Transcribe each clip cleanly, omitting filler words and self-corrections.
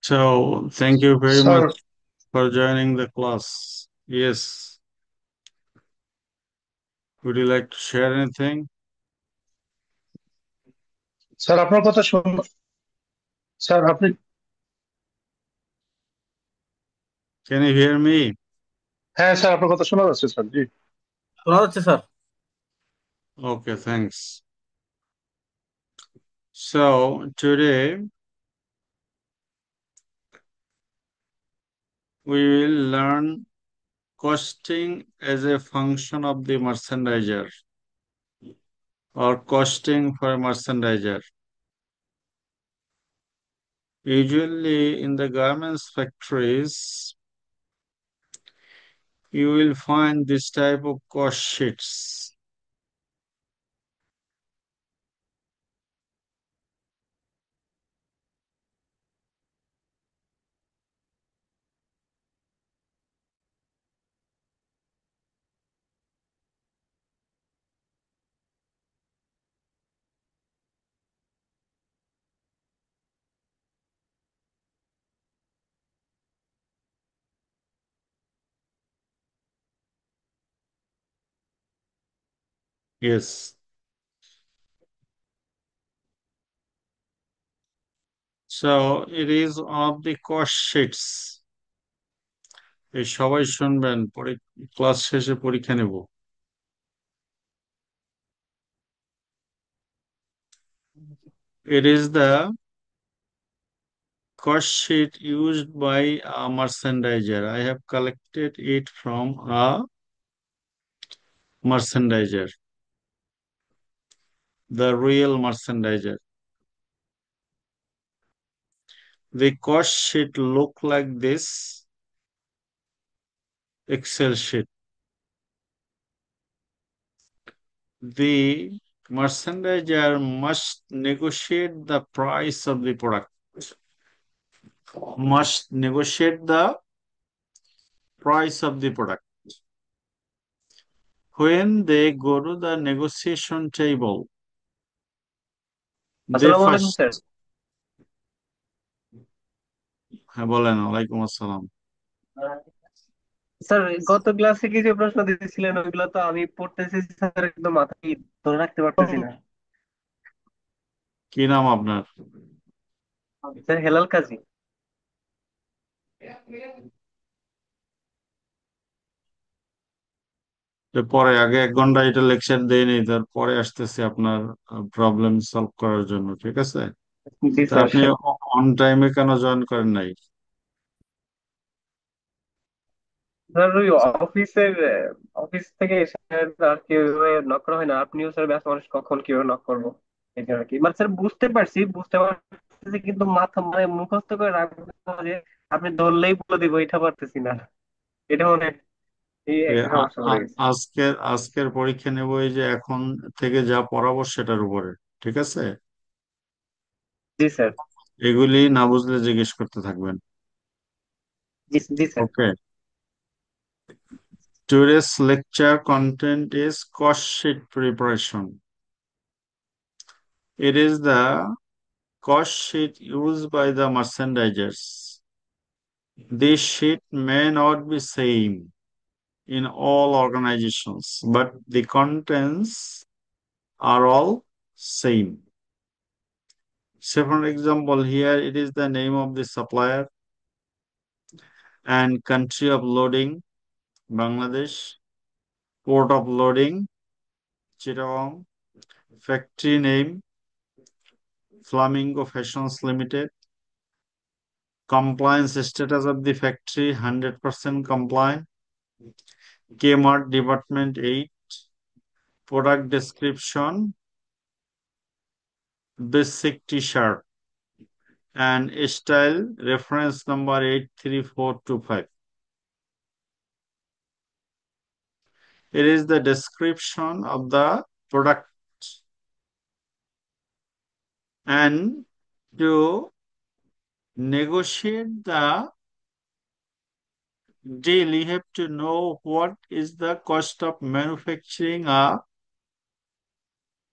So, thank you very sir much for joining the class. Yes, would you like to share anything? Sir আপনার কথা শুন sir আপনি Can you hear me? হ্যাঁ sir আপনার কথা শোনা যাচ্ছে স্যার জি। শোনা যাচ্ছে sir. Okay, thanks. So, today we will learn costing as a function of the merchandiser or costing for a merchandiser. Usually, in the garments factories, you will find this type of cost sheets. Yes. So, it is one of the cost sheets. এই সবাই শুনবেন, class শেষে পরীক্ষা নেব। It is the cost sheet used by a merchandiser. I have collected it from a merchandiser, the real merchandiser. The cost sheet look like this Excel sheet. The merchandiser must negotiate the price of the product. Must negotiate the price of the product. When they go to the negotiation table, they আসসালামু আলাইকুম first, sir. হ্যাঁ বলেন, ওয়ালাইকুম আসসালাম। Sir, গত ক্লাসে কি যে প্রশ্ন দিয়েছিলেন ওইগুলো তো আমি পড়তেছি স্যার, একদম মাথায় ধরে রাখতে পারতেছি না। কি নাম আপনার? স্যার, হেলাল কাজী। তো পরে আগে 1 ঘন্টা এটা লেকচার দেয়নি, তারপরে আসতেছি আপনার প্রবলেম সলভ করার জন্য, ঠিক আছে? জি তা স্যার। আপনি অন টাইমে কেন জয়েন করেন নাই? স্যার, ওই অফিসের অফিস থেকে এসে আর কি ওইভাবে নক করা হয় না। আপনিও স্যার ব্যস্ত মানুষ, কখন কিভাবে নক করবো এই জন্য আর কি। মানে স্যার বুঝতে পারতেছি, কিন্তু মাথা মানে মুখস্থ করে রাখবো যে আপনি ধরলেই বলে দিব, এটা পারতেছি না। এটা মানে এই এ একটা আ- সমস্যা পড়ে আ- গেছে। আজকের পরীক্ষা নেব এই যে এখন থেকে যা পড়াবো সেটার উপরে, ঠিক আছে? জি স্যার। এগুলি না বুঝলে জিজ্ঞেস করতে থাকবেন। জি জি sir. Okay, today's lecture content is cost sheet preparation. It is the cost sheet used by the merchandisers. This sheet may not be same in all organizations, but the contents are all same. Say for example, here it is the name of the supplier and country of loading, Bangladesh, port of loading, Chittagong, factory name, Flamingo Fashions Limited, compliance status of the factory, 100% compliant, Kmart Department 8, product description, basic t-shirt, and style reference number 83425. It is the description of the product, and to negotiate the deal, you have to know what is the cost of manufacturing a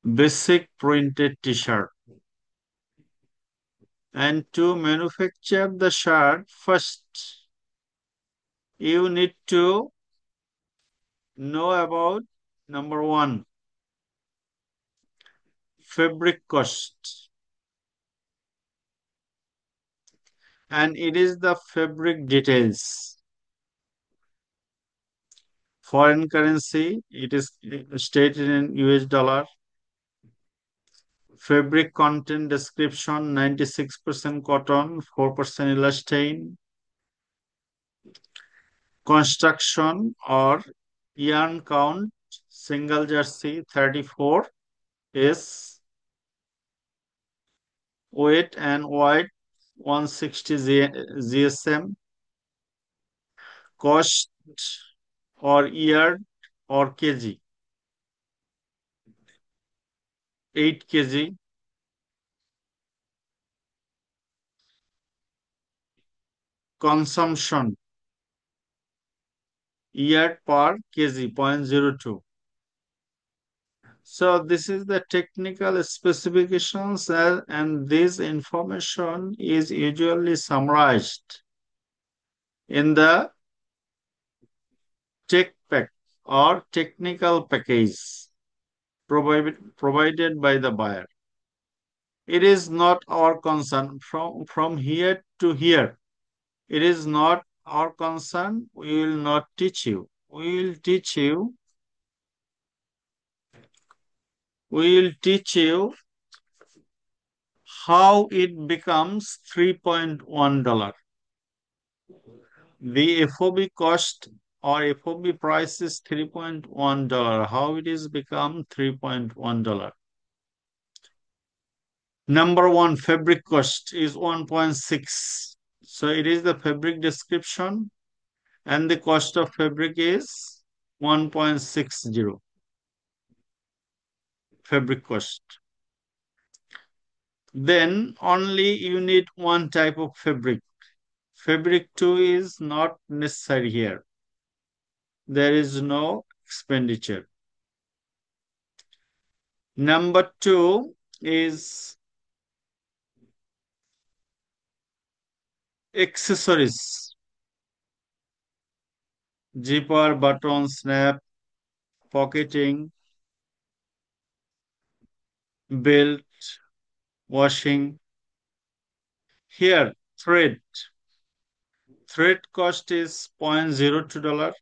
basic printed t-shirt. And to manufacture the shirt, first you need to know about number one, fabric cost. And it is the fabric details. Foreign currency, it is stated in US dollar. Fabric content description 96% cotton, 4% elastane. Construction or yarn count single jersey 34 is weight and wide 160 GSM. Cost or yard or kg 8 kg. Consumption yard per kg 0.02. So this is the technical specifications and this information is usually summarized in the tech pack or technical package provided by the buyer. It is not our concern from here to here. It is not our concern. We will not teach you. We will teach you how it becomes $3.1. The FOB cost or FOB price is $3.1. How it is become $3.1? Number one, fabric cost is 1.6. So it is the fabric description and the cost of fabric is 1.60 fabric cost. Then only you need one type of fabric. Fabric 2 is not necessary here. There is no expenditure. Number 2 is accessories. Zipper, button, snap, pocketing, belt, washing. Here, thread. Thread cost is $0.02.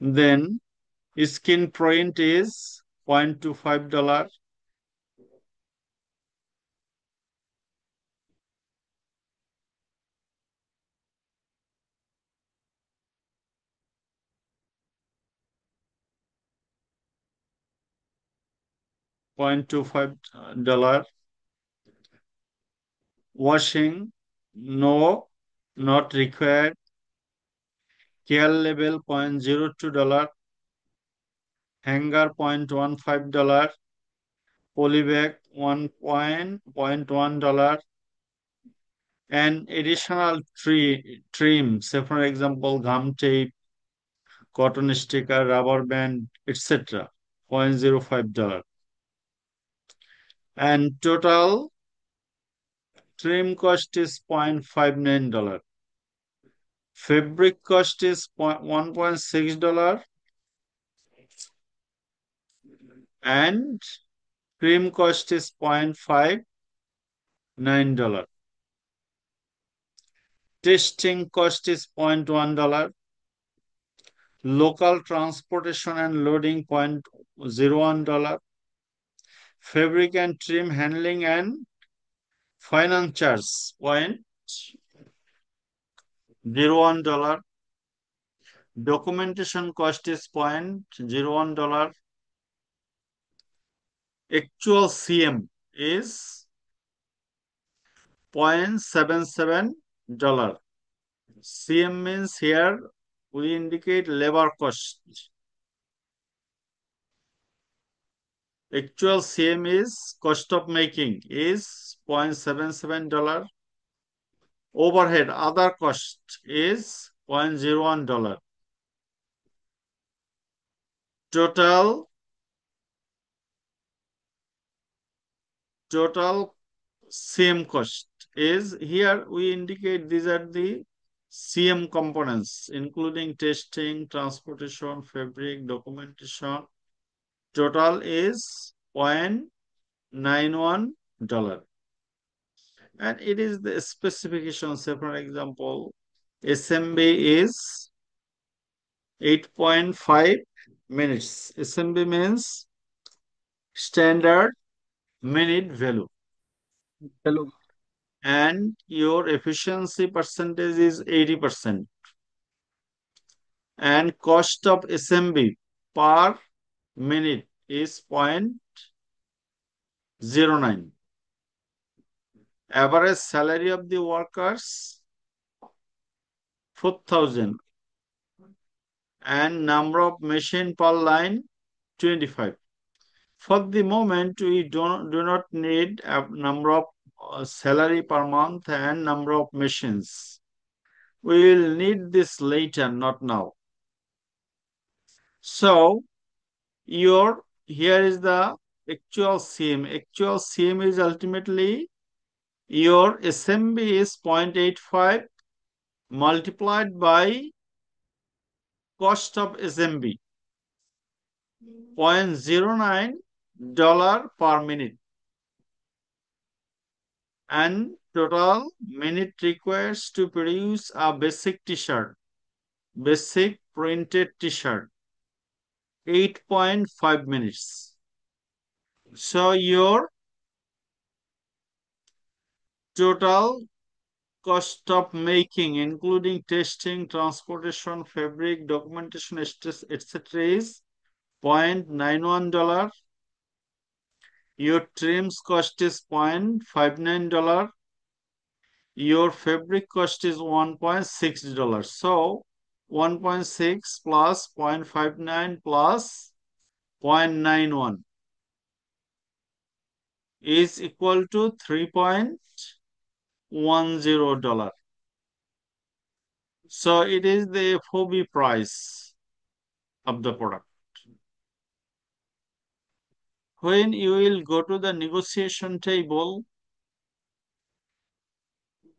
Then skin print is $0.25. $0.25. Washing, no, not required. Care label $0.02. Hanger $0.15. Polybag $1.1. And additional trim, say for example, gum tape, cotton sticker, rubber band, etc. $0.05. And total trim cost is $0.59. Fabric cost is $1.6 and trim cost is $0.59. Testing cost is $0.1. Local transportation and loading $0.01. Fabric and trim handling and finance charge $0.01. Documentation cost is $0.01. Actual CM is $0.77. CM means here we indicate labor cost. Actual CM is cost of making is $0.77. Overhead other cost is $0.01. Total total CM cost is here we indicate these are the CM components, including testing, transportation, fabric, documentation. Total is $0.91. And it is the specification. Say, for example, SMB is 8.5 minutes. SMB means standard minute value. Hello. And your efficiency percentage is 80%. And cost of SMB per minute is 0.09. Average salary of the workers 4,000. And number of machine per line 25. For the moment, we do not need a number of salary per month and number of machines. We will need this later, not now. So here is the actual CM. Actual CM is ultimately your SMB is 0.85 multiplied by cost of SMB, $0.09 per minute. And total minute requires to produce a basic t-shirt, basic printed t-shirt, 8.5 minutes. So your total cost of making, including testing, transportation, fabric, documentation, etc. is $0.91. Your trims cost is $0.59. Your fabric cost is $1.6. So 1.6 plus 0.59 plus 0.91 is equal to $3.10. So it is the FOB price of the product. When you will go to the negotiation table,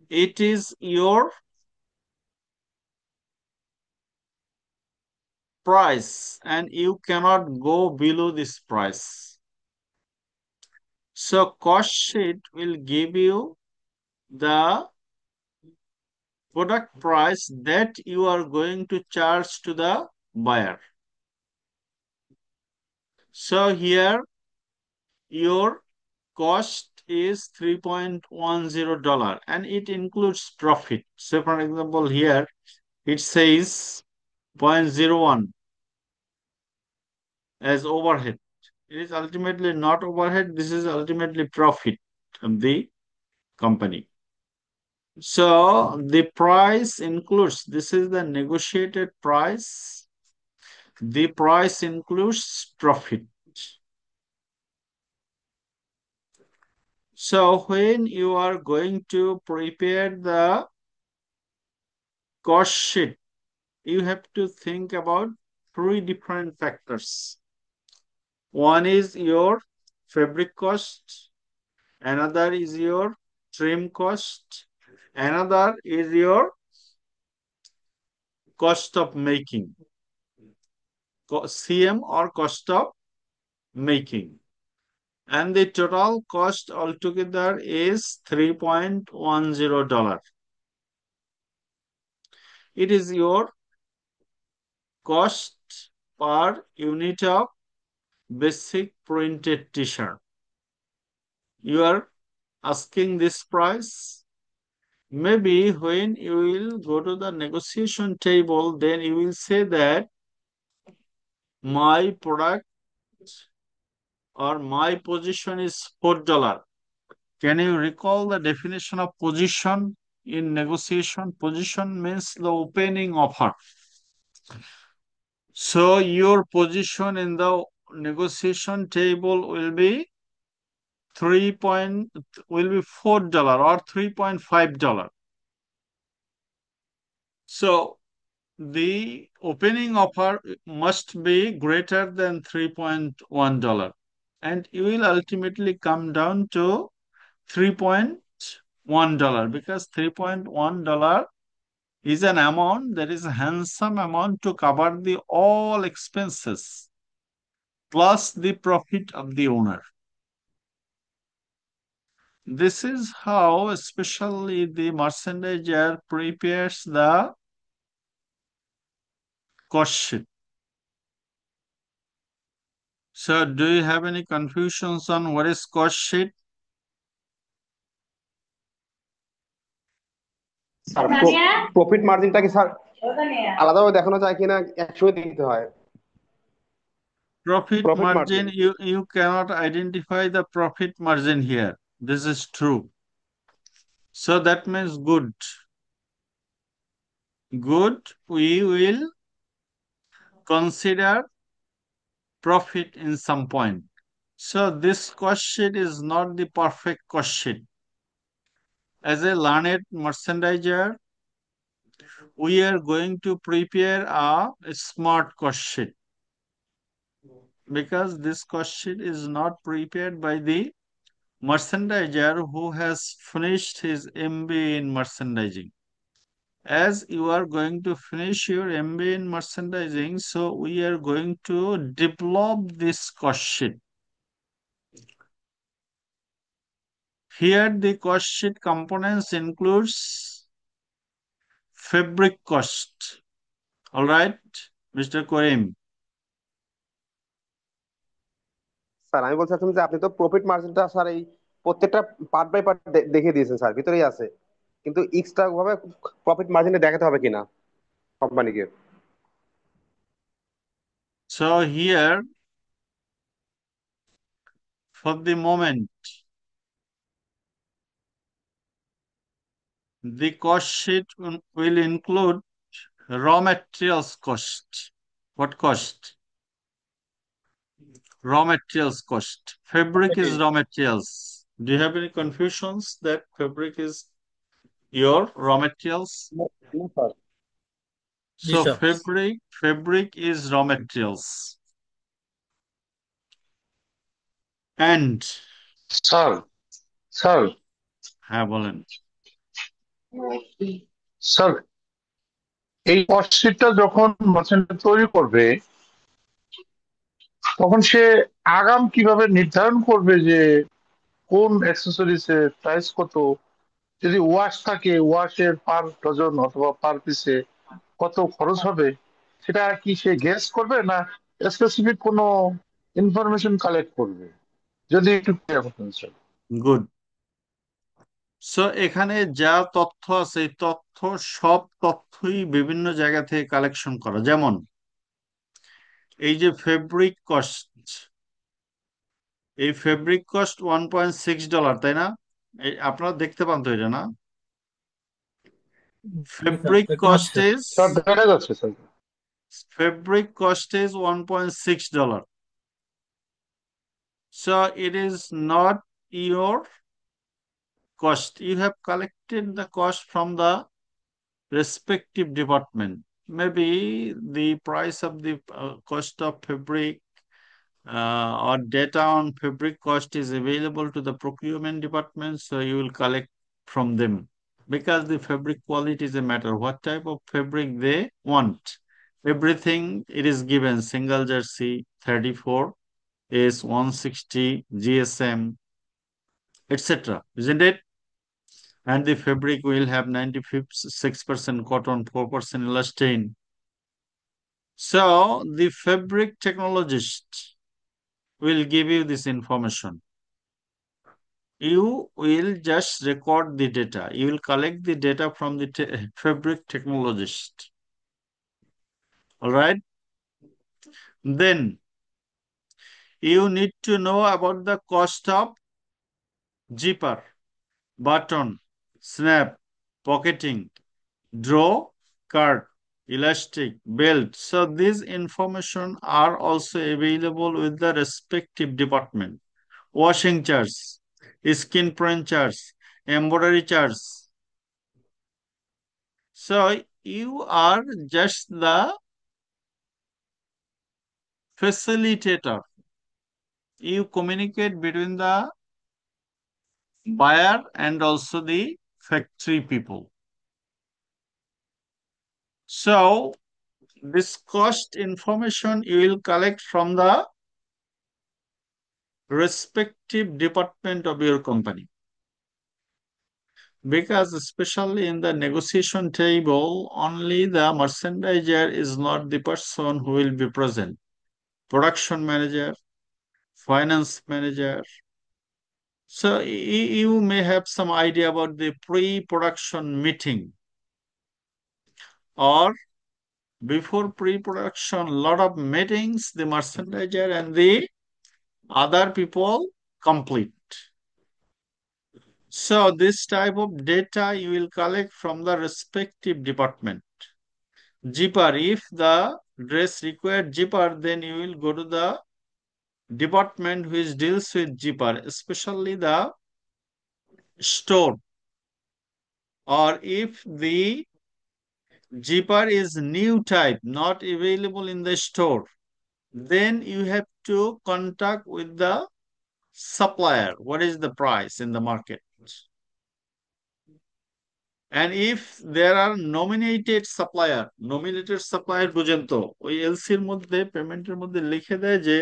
it is your price and you cannot go below this price. So cost sheet will give you the product price that you are going to charge to the buyer. So here your cost is $3.10 and it includes profit. So for example, here it says 0.01 as overhead. It is ultimately not overhead. This is ultimately profit of the company. So the price includes, this is the negotiated price. The price includes profit. So when you are going to prepare the cost sheet, you have to think about three different factors. One is your fabric cost, another is your trim cost, another is your cost of making, CM or cost of making. And the total cost altogether is $3.10. It is your cost per unit of basic printed t-shirt. You are asking this price. Maybe when you will go to the negotiation table, then you will say that my product or my position is $4. Can you recall the definition of position in negotiation? Position means the opening offer. So your position in the negotiation table will be $4 or $3.5. So the opening offer must be greater than $3.1. and you will ultimately come down to $3.1 because $3.1 is an amount that is a handsome amount to cover the all expenses plus the profit of the owner. This is how especially the merchandiser prepares the cost sheet. So do you have any confusions on what is cost sheet? Sir profit মার্জিনটা কি sir আলাদাভাবে দেখানো যায় কিনা একসঙ্গে দিতে হয়? Profit profit margin margin, you cannot identify the profit margin here. This is true. So that means good. Good, we will consider profit in some point. So this cost sheet is not the perfect cost sheet. As a learned merchandiser, we are going to prepare a smart cost sheet because this cost sheet is not prepared by the merchandiser who has finished his MBA in merchandising. As you are going to finish your MBA in merchandising, so we are going to develop this cost sheet. Here the cost sheet components includes fabric cost. All right, Mr. Karim. Sir আমি বলতে চাচ্ছিলাম যে আপনি তো profit মার্জিনটা sir এই প্রত্যেকটা part by part দেখিয়ে দিয়েছেন স্যার, ভিতরেই আছে, কিন্তু এক্সট্রা ভাবে প্রফিট মার্জিনে দেখাতে হবে কিনা কোম্পানিকে? So here, for the moment, the cost sheet will include raw materials cost. What cost? Raw materials cost. Fabric is raw materials. Do you have any confusions that fabric is your raw materials? No, no, sir. G So sir. fabric is raw materials. And sir sir হ্যাঁ বলেন। Sir এই কস্টশিটটা যখন merchant তৈরি করবে তখন সে আগাম কিভাবে নির্ধারণ করবে যে কোন অ্যাক্সেসরিজ এর প্রাইস কত, যদি ওয়াশ থাকে ওয়াশের পার ডজন অথবা পার পিসে কত খরচ হবে, সেটা কি সে গেস করবে না স্পেসিফিক কোনো ইনফরমেশন কালেক্ট করবে? যদি একটু ক্লিয়ার করতেন স্যার। গুড। সো এখানে যা তথ্য আছে এই সব তথ্যই বিভিন্ন জায়গা থেকে কালেকশন করা। যেমন এই যে ফেব্রিক কস্ট, এই ফেব্রিক কস্ট $1.6, তাই না? আপনারা দেখতে পান তো এটা, না? Fabric দেখতে cost পাচ্ছি। is স্যার দেখা যাচ্ছে sir. fabric cost is $1.6. So it is not your cost. You have collected the cost from the respective department. Maybe the price of the cost of fabric or data on fabric cost is available to the procurement department, so you will collect from them. Because the fabric quality is a matter. What type of fabric they want? Everything it is given, single jersey, 34, is 160, GSM, etc. Isn't it? And the fabric will have 96% cotton, 4% elastane. So the fabric technologist will give you this information. You will just record the data. You will collect the data from the fabric technologist. All right. Then you need to know about the cost of zipper, button, snap, pocketing, draw, card, elastic, belt. So these information are also available with the respective department. Washing charge, skin print charge, embroidery charge. So you are just the facilitator. you communicate between the buyer and also the factory people. So this cost information you will collect from the respective department of your company. Because especially in the negotiation table, only the merchandiser is not the person who will be present. Production manager, finance manager. So you may have some idea about the pre-production meeting, or before pre-production, lot of meetings the merchandiser and the other people complete. So this type of data you will collect from the respective department. Zipper, if the dress required zipper, then you will go to the department which deals with zipper, especially the store. Or if the zipper is new type, not available in the store, then you have to contact with the supplier. What is the price in the market? And if there are nominated supplier বুঝেন তো ওই এলসির মধ্যে পেমেন্টের মধ্যে লিখে দেয় যে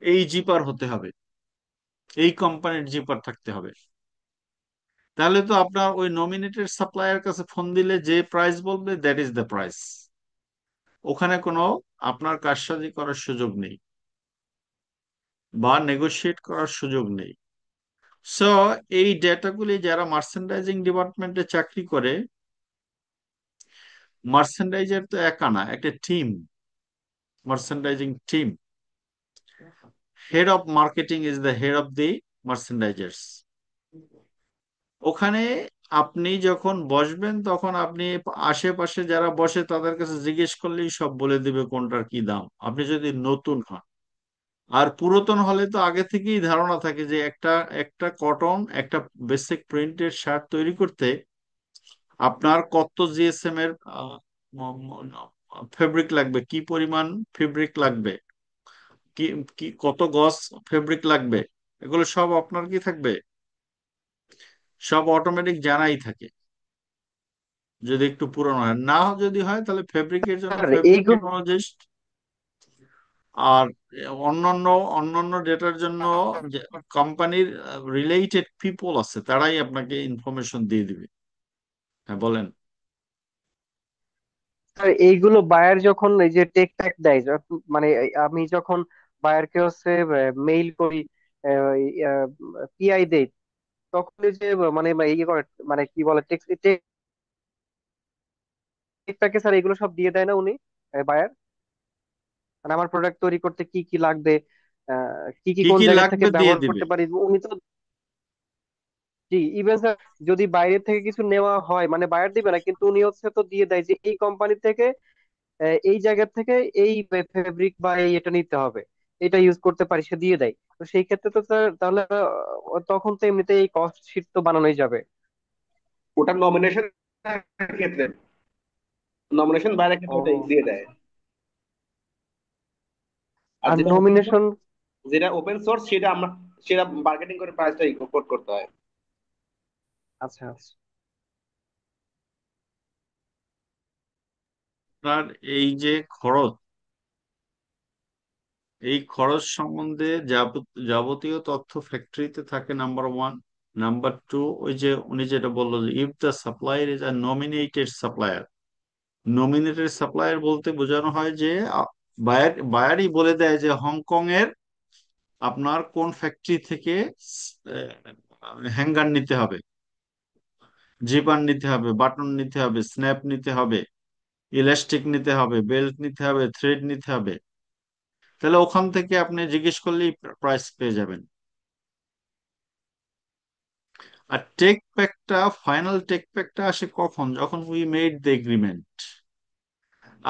এই জিপার হতে হবে, এই কোম্পানির জিপার থাকতে হবে। তাহলে তো আপনার ওই নমিনেটেড সাপ্লায়ার কাছে ফোন দিলে যে প্রাইস বলবে দ্যাট ইজ দ্য প্রাইস। ওখানে কোনো আপনার কারসাজি করার সুযোগ নেই বা নেগোশিয়েট করার সুযোগ নেই। সো এই ডেটাগুলি যারা মার্চেন্ডাইজিং ডিপার্টমেন্টে চাকরি করে, মার্চেন্ডাইজার তো একা না, একটা team, merchandising team. Head of marketing is the head of the merchandisers. ওখানে আপনি যখন বসবেন তখন আপনি আশেপাশে যারা বসে তাদের কাছে জিজ্ঞেস করলেই সব বলে দিবে কোনটার কি দাম, আপনি যদি নতুন হন। আর পুরাতন হলে তো আগে থেকেই ধারণা থাকে যে একটা একটা কটন, একটা বেসিক প্রিন্টেড শার্ট তৈরি করতে আপনার কত জিএসএম এর ফেব্রিক লাগবে, কি পরিমাণ ফেব্রিক লাগবে, কি কি কত গজ ফেব্রিক লাগবে, এগুলো সব আপনার কি থাকবে, সব অটোমেটিক জানাই থাকে। যদি একটু পুরনো হয়, না যদি হয় তাহলে ফেব্রিকের জন্য স্যার ফেব্রিক এইগুলো টেকনোলজিস্ট, আর অন্যান্য অন্যান্য ডেটার জন্য কোম্পানির রিলেটেড পিপল আছে, তারাই আপনাকে ইনফরমেশন দিয়ে দিবে। হ্যাঁ বলেন। স্যার এইগুলো বায়ার যখন এই যে টেক ট্যাক দেয় মানে আমি যখন বায়ারকে হচ্ছে মেইল করি, পিআই দেই, তখন এই যে মানে ইয়ে করে, মানে কি বলে টেকটাকে স্যার এগুলো সব দিয়ে দেয় না উনি, বায়ার? মানে আমার প্রোডাক্ট তৈরি করতে কি কি লাগবে, কি কি কি কোন কি জায়গা থেকে লাগবে দিয়ে ব্যবহার দিবে। করতে পারি উনি তো। জি, ইভেন স্যার যদি বাইরে থেকে কিছু নেওয়া হয়, মানে বায়ার দিবে না কিন্তু উনি হচ্ছে তো দিয়ে দেয় যে এই কোম্পানি থেকে এই জায়গা থেকে এই ফেব্রিক বা এই এটা নিতে হবে, এটা ইউজ করতে পারি, সে দিয়ে দেয়। তো সেই ক্ষেত্রে তো স্যার তাহলে তখন তো এমনিতে এই কস্ট শিট তো বানানোই যাবে। ওটা নমিনেশন ক্ষেত্রে, নমিনেশন বাইরের ও, ক্ষেত্রে ওটা দিয়ে দেয়। আর আর যেটা ওপেন সোর্স, নমিনেশন। যেটা ওপেন সোর্স সেটা আমরা, সেটা মার্কেটিং করে প্রাইসটা কোট করতে হয়। আচ্ছা আচ্ছা। আপনার এই যে খরচ, এই খরচ সম্বন্ধে যাবতীয় তথ্য ফ্যাক্টরিতে থাকে, নাম্বার ওয়ান। নাম্বার টু, ওই যে উনি যেটা বললো যে if the supplier is a nominated supplier, nominated supplier বলতে বোঝানো হয় যে বায়ারই বলে দেয় যে হংকং এর আপনার কোন ফ্যাক্টরি থেকে হ্যাঙ্গার নিতে হবে, জিপার নিতে হবে, বাটন নিতে হবে, স্ন্যাপ নিতে হবে, ইলাস্টিক নিতে হবে, বেল্ট নিতে হবে, থ্রেড নিতে হবে। তাহলে ওখান থেকে আপনি জিজ্ঞেস করলেই প্রাইস পেয়ে যাবেন। আর টেক প্যাকটা, ফাইনাল টেক প্যাকটা আসে কখন, যখন উই মেড দ্য এগ্রিমেন্ট।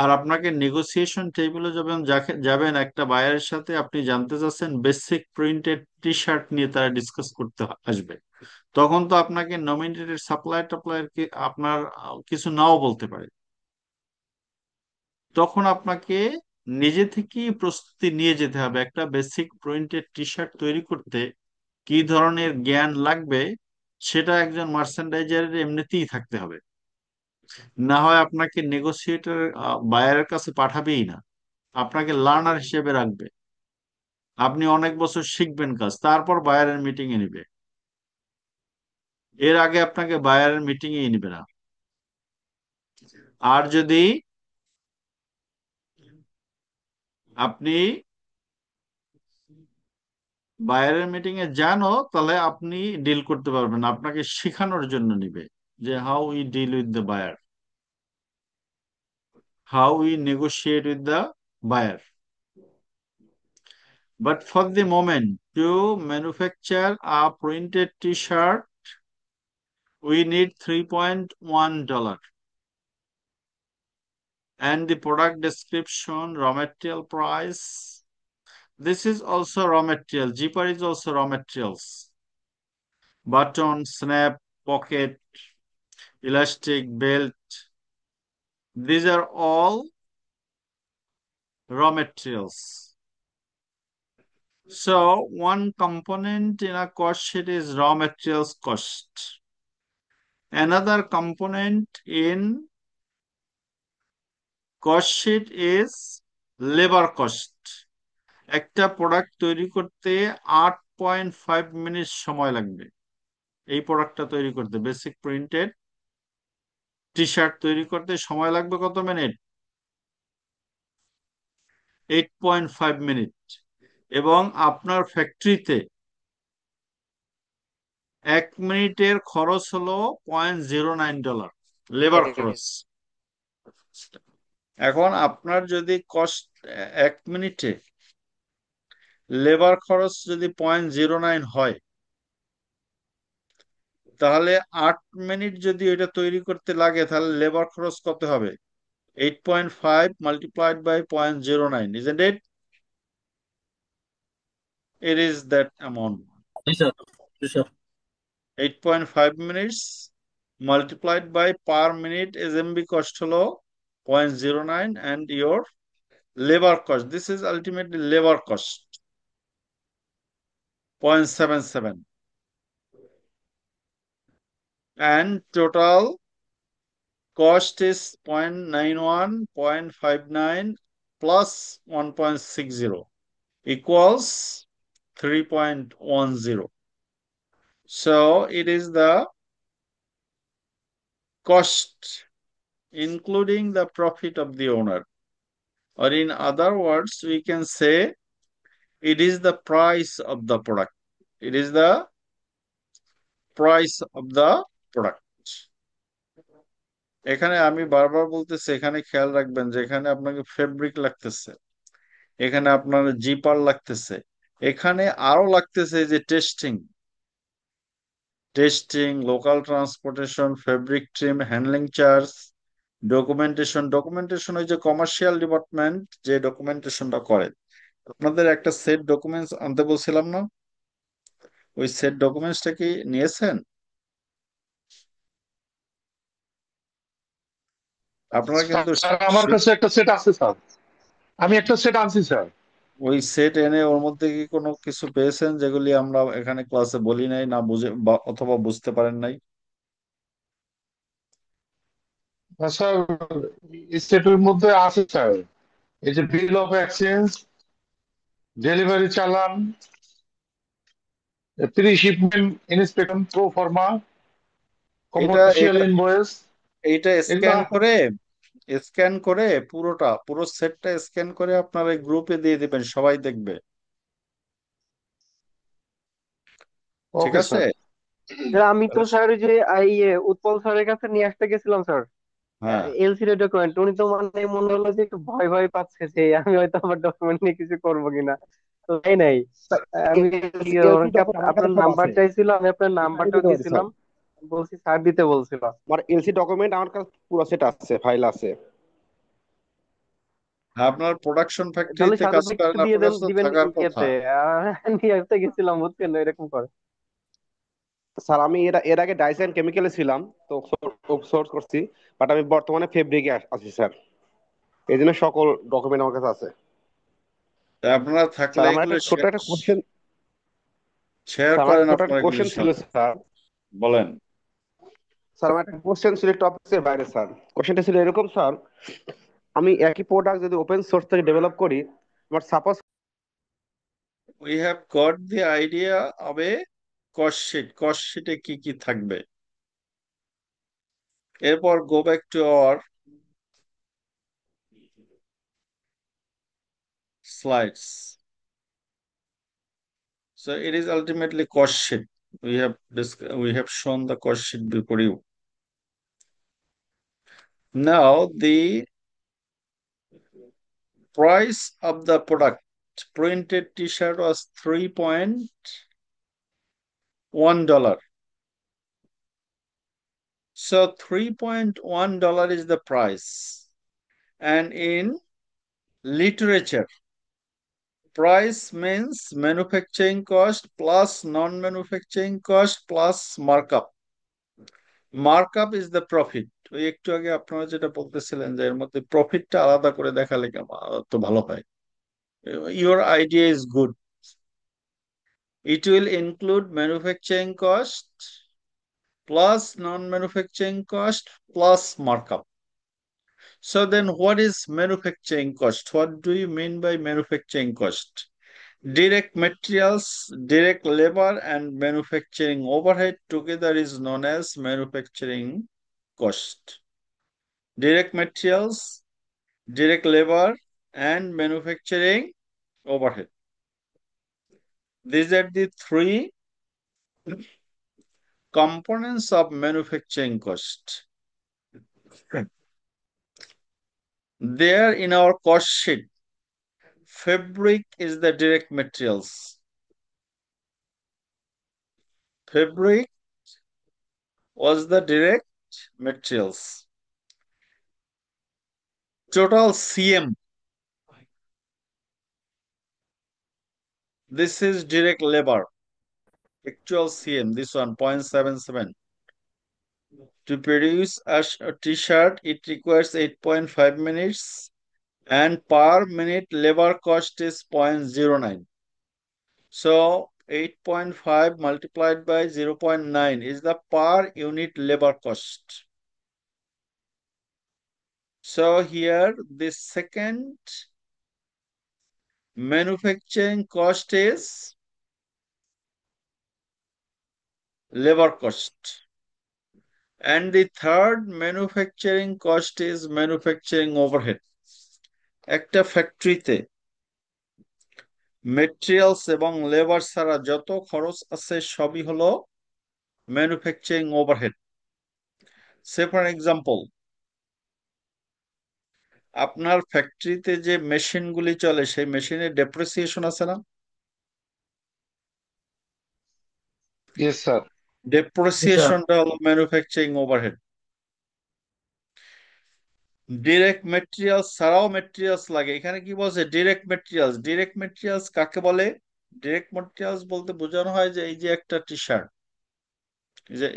আর আপনাকে নেগোসিয়েশন টেবিলে যাবেন, যাবেন একটা বায়ারের সাথে, আপনি জানতে চাচ্ছেন বেসিক প্রিন্টেড টি শার্ট নিয়ে তারা ডিসকাস করতে আসবে, তখন তো আপনাকে নমিনেটেড সাপ্লায়ার টাপ্লায়ার আপনার কিছু নাও বলতে পারে। তখন আপনাকে নিজে থেকেই প্রস্তুতি নিয়ে যেতে হবে। একটা বেসিক প্রিন্টেড টি শার্ট তৈরি করতে কি ধরনের জ্ঞান লাগবে সেটা একজন মার্চেন্ডাইজারের এমনিতেই থাকতে হবে। না হয় আপনাকে নেগোসিয়েটর বায়ারের কাছে পাঠাবেই না, আপনাকে লার্নার হিসেবে রাখবে। আপনি অনেক বছর শিখবেন কাজ, তারপর বায়ারের মিটিং এ নিবে। এর আগে আপনাকে বায়ারের মিটিং এ নিবে না। আর যদি আপনি বায়ারের মিটিং এ যানও, তাহলে আপনি ডিল করতে পারবেন না। আপনাকে শেখানোর জন্য নিবে যে how we deal with the buyer, how we negotiate with the buyer. But for the moment, to manufacture a printed t-shirt, we need $3.1. And the product description, raw material price. This is also raw material. Zipper is also raw materials. Button, snap, pocket, elastic, belt. These are all raw materials. So one component in a cost sheet is raw materials cost. Another component in cost sheet is labor cost. একটা product তৈরি করতে 8.5 minute সময় লাগবে। এই প্রোডাক্টটা তৈরি করতে, basic printed T shirt তৈরি করতে সময় লাগবে কত মিনিট? 8.5 মিনিট। এবং আপনার ফ্যাক্টরিতে 1 মিনিটের খরচ হলো $0.09, লেবার খরচ। এখন আপনার যদি কস্ট 1 মিনিটে লেবার খরচ যদি 0.09 হয়, তাহলে 8 মিনিট যদি এটা তৈরি করতে লাগে, তাহলে লেবার খরচ কত হবে? 8.5 multiplied by 0.09, isn't it? It is that amount. G sir, G sir. 8.5 minutes multiplied by per minute SMB cost হলো 0.09, and your labor cost, this is ultimately labor cost, 0.77, and total cost is 0.91, 0.59 plus 1.60 equals 3.10. So it is the cost including the profit of the owner, or in other words we can say it is the price of the product. It is the price of the product. এখানে আমি বারবার বলতেছি, এখানে খেয়াল রাখবেন যে এখানে আপনাকে ফেব্রিক লাগতেছে, এখানে আপনার জিপার লাগতেছে, এখানে আরো লাগতেছে যে testing, local transportation, fabric trim, handling charge, documentation ওই যে কমার্শিয়াল ডিপার্টমেন্ট যে ডকুমেন্টেশনটা করে। আপনাদের একটা সেট ডকুমেন্টস আনতে বলছিলাম না? ওই সেট ডকুমেন্টসটা কি নিয়েছেন? আপনারা কিন্তু স্যার আমার কাছে একটা সেট আছে স্যার, আমি একটা সেট আনছি স্যার। ওই সেট এনে ওর মধ্যে কি কোনো কিছু পেয়েছেন যেগুলি আমরা এখানে ক্লাসে বলি নাই, না বুঝে অথবা বুঝতে পারেন নাই? স্যার এই সেটের মধ্যে আছে স্যার, এই যে বিল অফ এক্সচেঞ্জ, ডেলিভারি চালান, প্রি শিপমেন্ট ইন্সপেকশন, প্রো ফর্মা, এটা কমার্শিয়াল এটা ইনভয়েস, এইটা এগুলো স্ক্যান করে পুরো সেটটা স্ক্যান করে আপনার এই গ্রুপে দিয়ে দিবেন, সবাই দেখবে। ঠিক ওকে আছে? স্যার। স্যার, আমি তো স্যার ওই যে উৎপল স্যারের কাছে নিয়ে আসতে গেছিলাম স্যার, হ্যাঁ, এলসিডি ডকুমেন্ট। উনি তো মানে মনে হলো যে একটু ভয় ভয় পাচ্ছে যে আমি হয়তো আমার ডকুমেন্ট নিয়ে কিছু করবো কিনা। তো তাই নাই। আমি এলসি ওনাকে ডকুমেন্ট আমার কাছে আপনার সব নাম্বার আছে, চাইছিল, আমি আপনার আমি নাম্বারটাও দিতে পারি স্যার। দিছিলাম, বলছি স্যার দিতে বলছিল। আমার এলসি ডকুমেন্ট আমার কাছে পুরো সেট আছে, ফাইল আছে। আপনার প্রোডাকশন তাহলে ফ্যাক্টরিতে সাথে কাজ একটু করেন, দিয়ে আপনার দেন, কাছে তো দিবেন থাকার কথা। ইয়েতে। নিয়ে আসতে গেছিলাম, বুঝছেন, এরকম করে। স্যার আমি এর আগে ডাইসেন কেমিক্যালে ছিলাম, তো সোর্স করছি, বাট আমি বর্তমানে ফেব্রিকে আছি স্যার। এই জন্য সকল ডকুমেন্ট আমার কাছে আছে। তা আপনারা থাকলে স্যার আমার এগুলো একটা ছোট্ট একটা কোশ্চেন, শেয়ার স্যার আমার করেন ছোট একটা আপনারা এগুলো কোশ্চেন ছিল স্যার। বলেন। স্যার আমার একটা কোশ্চেন ছিল টপিক্সের বাইরে স্যার। কোশ্চেনটা ছিল এরকম স্যার, আমি একই প্রোডাক্ট যদি ওপেন সোর্স থেকে ডেভেলপ করি, আমার suppose We have got the idea of a cost sheet. Cost sheet এ কি কি থাকবে? এরপর go back to our slides. So it is ultimately cost sheet. We have shown the cost sheet before you. Now the price of the product printed t-shirt was $3.1. So $3.1 is the price. And in literature, price means manufacturing cost plus non-manufacturing cost plus markup. Markup is the profit. ওই একটু আগে আপনারা যেটা বলতেছিলেন যে এর মধ্যে প্রফিটটা আলাদা করে দেখালে তো ভালো হয়। Your idea is good. It will include manufacturing cost plus non-manufacturing cost plus markup. So then what is manufacturing cost? What do you mean by manufacturing cost? Direct materials, direct labor, and manufacturing overhead together is known as manufacturing cost. Direct materials, direct labor, and manufacturing overhead. These are the three components of manufacturing cost. There in our cost sheet, fabric is the direct materials. Fabric was the direct materials. Total CM. This is direct labor. Actual CM, this one, 0.77. To produce a t-shirt, it requires 8.5 minutes and per minute labor cost is 0.09. So 8.5 multiplied by 0.9 is the per unit labor cost. So here this second manufacturing cost is labor cost. And the third manufacturing cost is manufacturing overhead. একটা ফ্যাক্টরিতে materials এবং labour ছাড়া যত খরচ আছে সবই হলো manufacturing overhead. Say for example, আপনার ফ্যাক্টরিতে যে মেশিনগুলি চলে সেই মেশিনের ডেপ্রিসিয়েশন আছে না? Yes sir. ডেপ্রিসিয়েশনটা হলো ম্যানুফ্যাকচারিং ওভারহেড। ডিরেক্ট মেটেরিয়ালস ছাড়াও মেটেরিয়ালস লাগে। এখানে কি বলছে? Direct materials. ডিরেক্ট মেটেরিয়ালস কাকে বলে? ডিরেক্ট মেটেরিয়ালস বলতে বোঝানো হয় যে এই যে একটা টি শার্ট, যে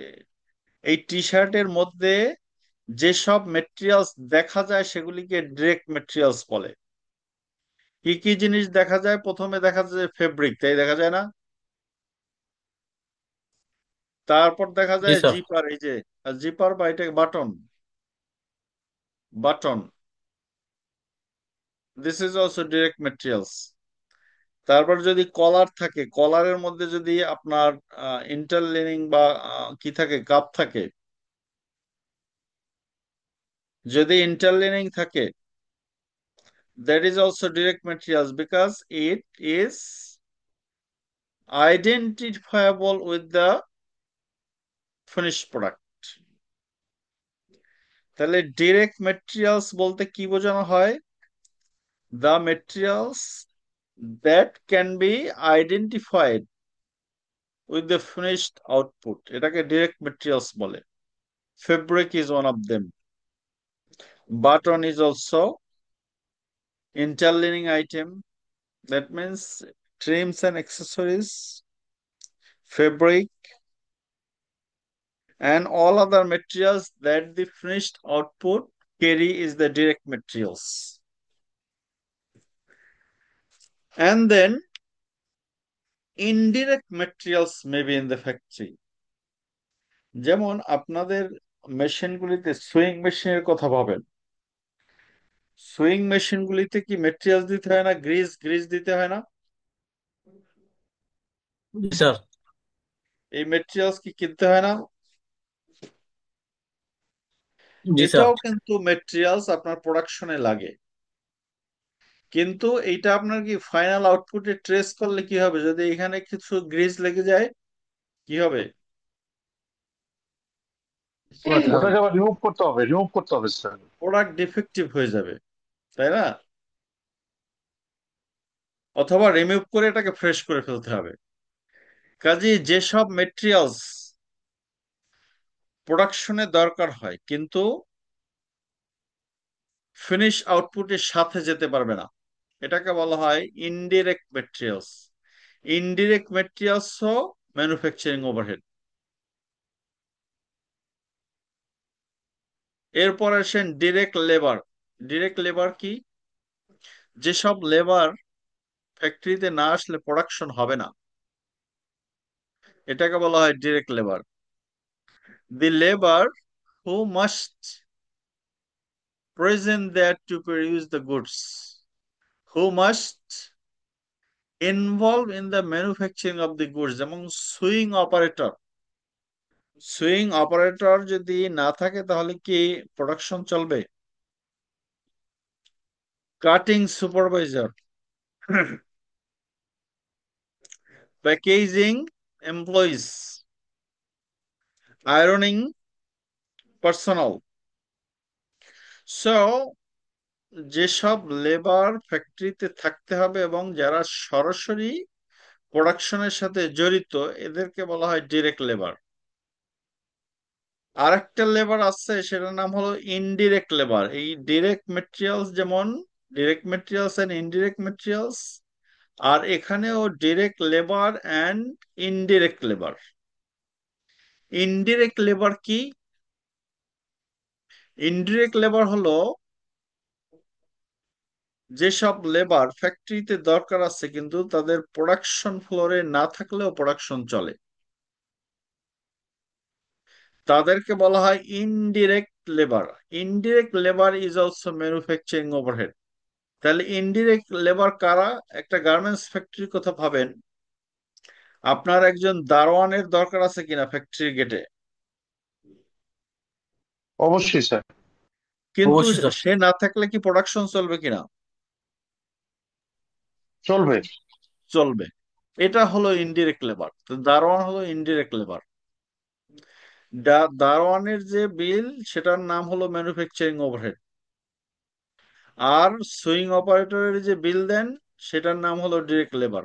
এই টি শার্টের মধ্যে যেসব মেটেরিয়ালস দেখা যায় সেগুলিকে ডিরেক্ট মেটেরিয়ালস বলে। কি কি জিনিস দেখা যায়? প্রথমে দেখা যায় ফেব্রিক, তাই দেখা যায় না? তারপর দেখা জি যায় স্যার। জিপার, এই যে জিপার বা এটা button, button, this is also direct materials. তারপর যদি কলার থাকে, কলারের মধ্যে যদি আপনার ইন্টারলিনিং বা কি থাকে, কাপ থাকে, যদি ইন্টারলিনিং থাকে, that is also direct materials because it is identifiable with the finished product. তাহলে ডিরেক্ট মেটেরিয়ালস বলতে কি বোঝানো হয়? The materials that can be identified with the finished output, এটাকে ডিরেক্ট মেটেরিয়ালস বলে। Fabric is one of them. Button is also interlining item, that means trims and accessories, fabric, and all other materials that the finished output carry is the direct materials. And then indirect materials may be in the factory. যেমন আপনাদের মেশিনগুলিতে swing মেশিনের কথা ভাবেন, swing মেশিনগুলিতে কি materials দিতে হয় না, grease grease দিতে হয় না? জি স্যার। এই মেটেরিয়ালস কি কিনতে হয় না? জি স্যার। এটাও কিন্তু মেটেরিয়ালস আপনার প্রোডাকশনে লাগে, কিন্তু এইটা আপনার কি ফাইনাল আউটপুটে ট্রেস করলে কি হবে? যদি এখানে কিছু গ্রিজ লেগে যায় কি হবে? পোড়াতে হবে। ওটাকে আবার রিমুভ করতে হবে স্যার। প্রোডাক্ট ডিফেক্টিভ হয়ে যাবে, তাই না? অথবা রিমুভ করে এটাকে ফ্রেশ করে ফেলতে হবে। কাজেই যেসব মেটেরিয়ালস প্রোডাকশনে দরকার হয় কিন্তু ফিনিশ আউটপুটের সাথে যেতে পারবে না, এটাকে বলা হয় ইনডিরেক্ট মেটেরিয়ালস। ইনডিরেক্ট মেটেরিয়ালসও ম্যানুফ্যাকচারিং ওভারহেড। এরপর আসেন ডিরেক্ট লেবার। ডিরেক্ট লেবার কি? যেসব লেবার ফ্যাক্টরিতে না আসলে প্রোডাকশন হবে না, এটাকে বলা হয় direct labour. The labour who must present there to produce the goods, who must involve in the manufacturing of the goods, যেমন সুইং অপারেটর। সুইং অপারেটর যদি না থাকে তাহলে কি প্রোডাকশন চলবে? Cutting supervisor, packaging employees, ironing personal. So যেসব labour ফ্যাক্টরিতে থাকতে হবে এবং যারা সরাসরি প্রোডাকশনের সাথে জড়িত, এদেরকে বলা হয় ডিরেক্ট লেবার। আরেকটা লেবার আছে, সেটার নাম হলো ইনডিরেক্ট লেবার। এই ডিরেক্ট মেটেরিয়ালস, যেমন direct materials and indirect materials, আর এখানেও direct labour and indirect labour. Indirect labour কি? ইনডিরেক্ট লেবার হলো যেসব লেবার ফ্যাক্টরিতে দরকার আছে কিন্তু তাদের প্রোডাকশন ফ্লোরে না থাকলেও প্রোডাকশন চলে, তাদেরকে বলা হয় indirect labour. Indirect labour is also manufacturing overhead. তাহলে ইনডিরেক্ট লেবার কারা? একটা গার্মেন্টস ফ্যাক্টরির কথা ভাবেন, আপনার একজন দারোয়ানের দরকার আছে কিনা ফ্যাক্টরির গেটে? অবশ্যই স্যার। কিন্তু অবশ্যই স্যার। সে না থাকলে কি প্রোডাকশন চলবে কিনা? চলবে। চলবে। এটা হলো ইনডিরেক্ট লেবার। তো দারোয়ান হলো ইনডিরেক্ট লেবার। দারোয়ানের যে বিল, সেটার নাম হলো ম্যানুফ্যাকচারিং ওভারহেড। আর সুইং অপারেটরের যে বিল দেন, সেটার নাম হলো ডিরেক্ট লেবার।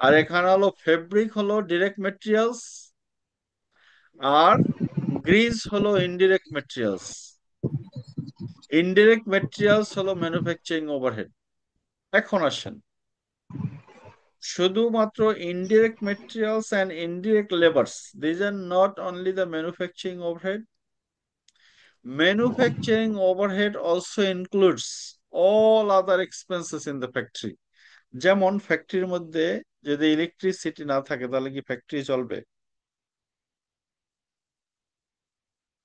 আর এখানে হলো ফেব্রিক হলো ডিরেক্ট মেটেরিয়ালস, আর গ্রিজ হলো ইনডিরেক্ট মেটেরিয়ালস। ইনডিরেক্ট মেটেরিয়ালস হলো ম্যানুফ্যাকচারিং ওভারহেড। এখন আসেন, শুধুমাত্র indirect materials and indirect labours, these are not only the manufacturing overhead. Manufacturing overhead also includes all other expenses in the factory. যেমন ফ্যাক্টরির মধ্যে যদি electricity না থাকে তাহলে কি ফ্যাক্টরি চলবে?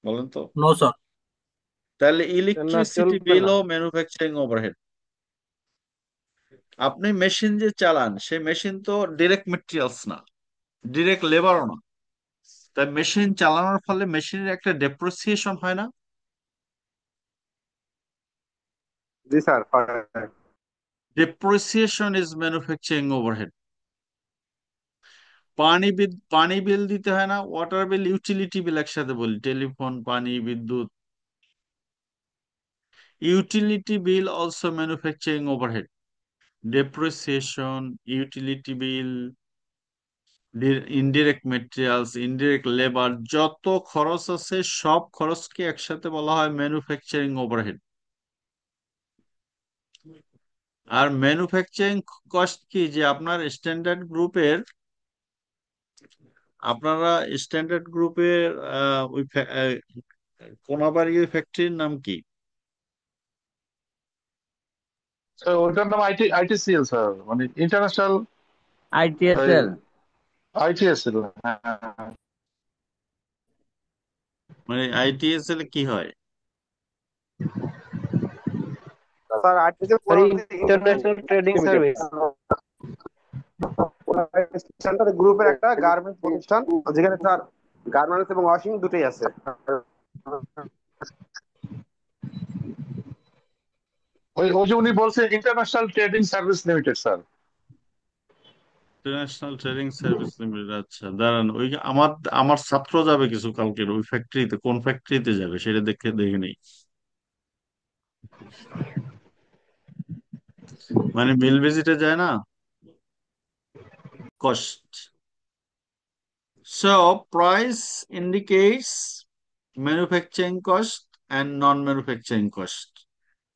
বলেন তো। No sir. তাহলে না, ইলেকট্রিসিটি চলবে বিল না। ও ম্যানুফ্যাকচারিং ওভারহেড। আপনি মেশিন যে চালান, সেই মেশিন তো ডিরেক্ট মেটেরিয়ালস না, ডিরেক্ট লেবারও না। তাই মেশিন চালানোর ফলে মেশিনের একটা ডেপ্রিসিয়েশন হয় না? জি স্যার, হয়। Depreciation is manufacturing overhead. পানি বিল দিতে হয় না? ওয়াটার বিল, ইউটিলিটি বিল একসাথে বলি, টেলিফোন, পানি, বিদ্যুৎ। Utility bill also manufacturing overhead. Depreciation, utility bill, indirect materials, indirect labour, যত খরচ আছে সব খরচকে একসাথে বলা হয় ম্যানুফ্যাকচারিং ওভারহেড। আর ম্যানুফ্যাকচারিং কস্ট কি? যে আপনার স্ট্যান্ডার্ড গ্রুপের, আপনারা স্ট্যান্ডার্ড গ্রুপের ওই কোনাবাড়ি ওই ফ্যাক্টরির নাম কি? স্যার ওইটার নাম আইটিসিএল স্যার, মানে ইন্টারন্যাশনাল আইটিএসএল। আইটিএসএল। হ্যাঁ হ্যাঁ, হ্যাঁ। মানে আইটিএসএল কি হয়? স্যার আর্টিফিশিয়াল স্যার বলতে international trading limited, service. Standard গ্রুপের একটা গার্মেন্টস প্রতিষ্ঠান, যেখানে স্যার গার্মেন্টস এবং ওয়াশিং দুটোই আছে। ওই ওই যে উনি বলছেন international trading service limited sir. International trading service limited, আচ্ছা দাঁড়ান, ওই আমার আমার ছাত্র যাবে কিছু কালকের ওই ফ্যাক্টরিতে, কোন ফ্যাক্টরিতে যাবে সেটা দেখে দেখে নেই। মানে মিল ভিজিটে যায় না, cost. So price indicates manufacturing cost and non-manufacturing cost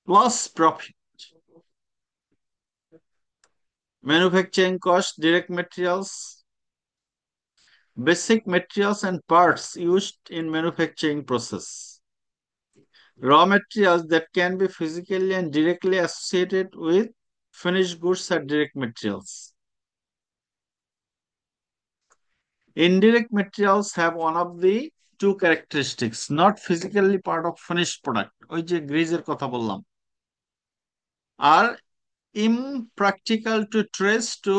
plus profit. Manufacturing cost, direct materials, basic materials and parts used in manufacturing process. Raw materials that can be physically and directly associated with finished goods are direct materials. Indirect materials have one of the two characteristics, not physically part of finished product. ওই যে গ্রিজের কথা বললাম, are impractical to trace to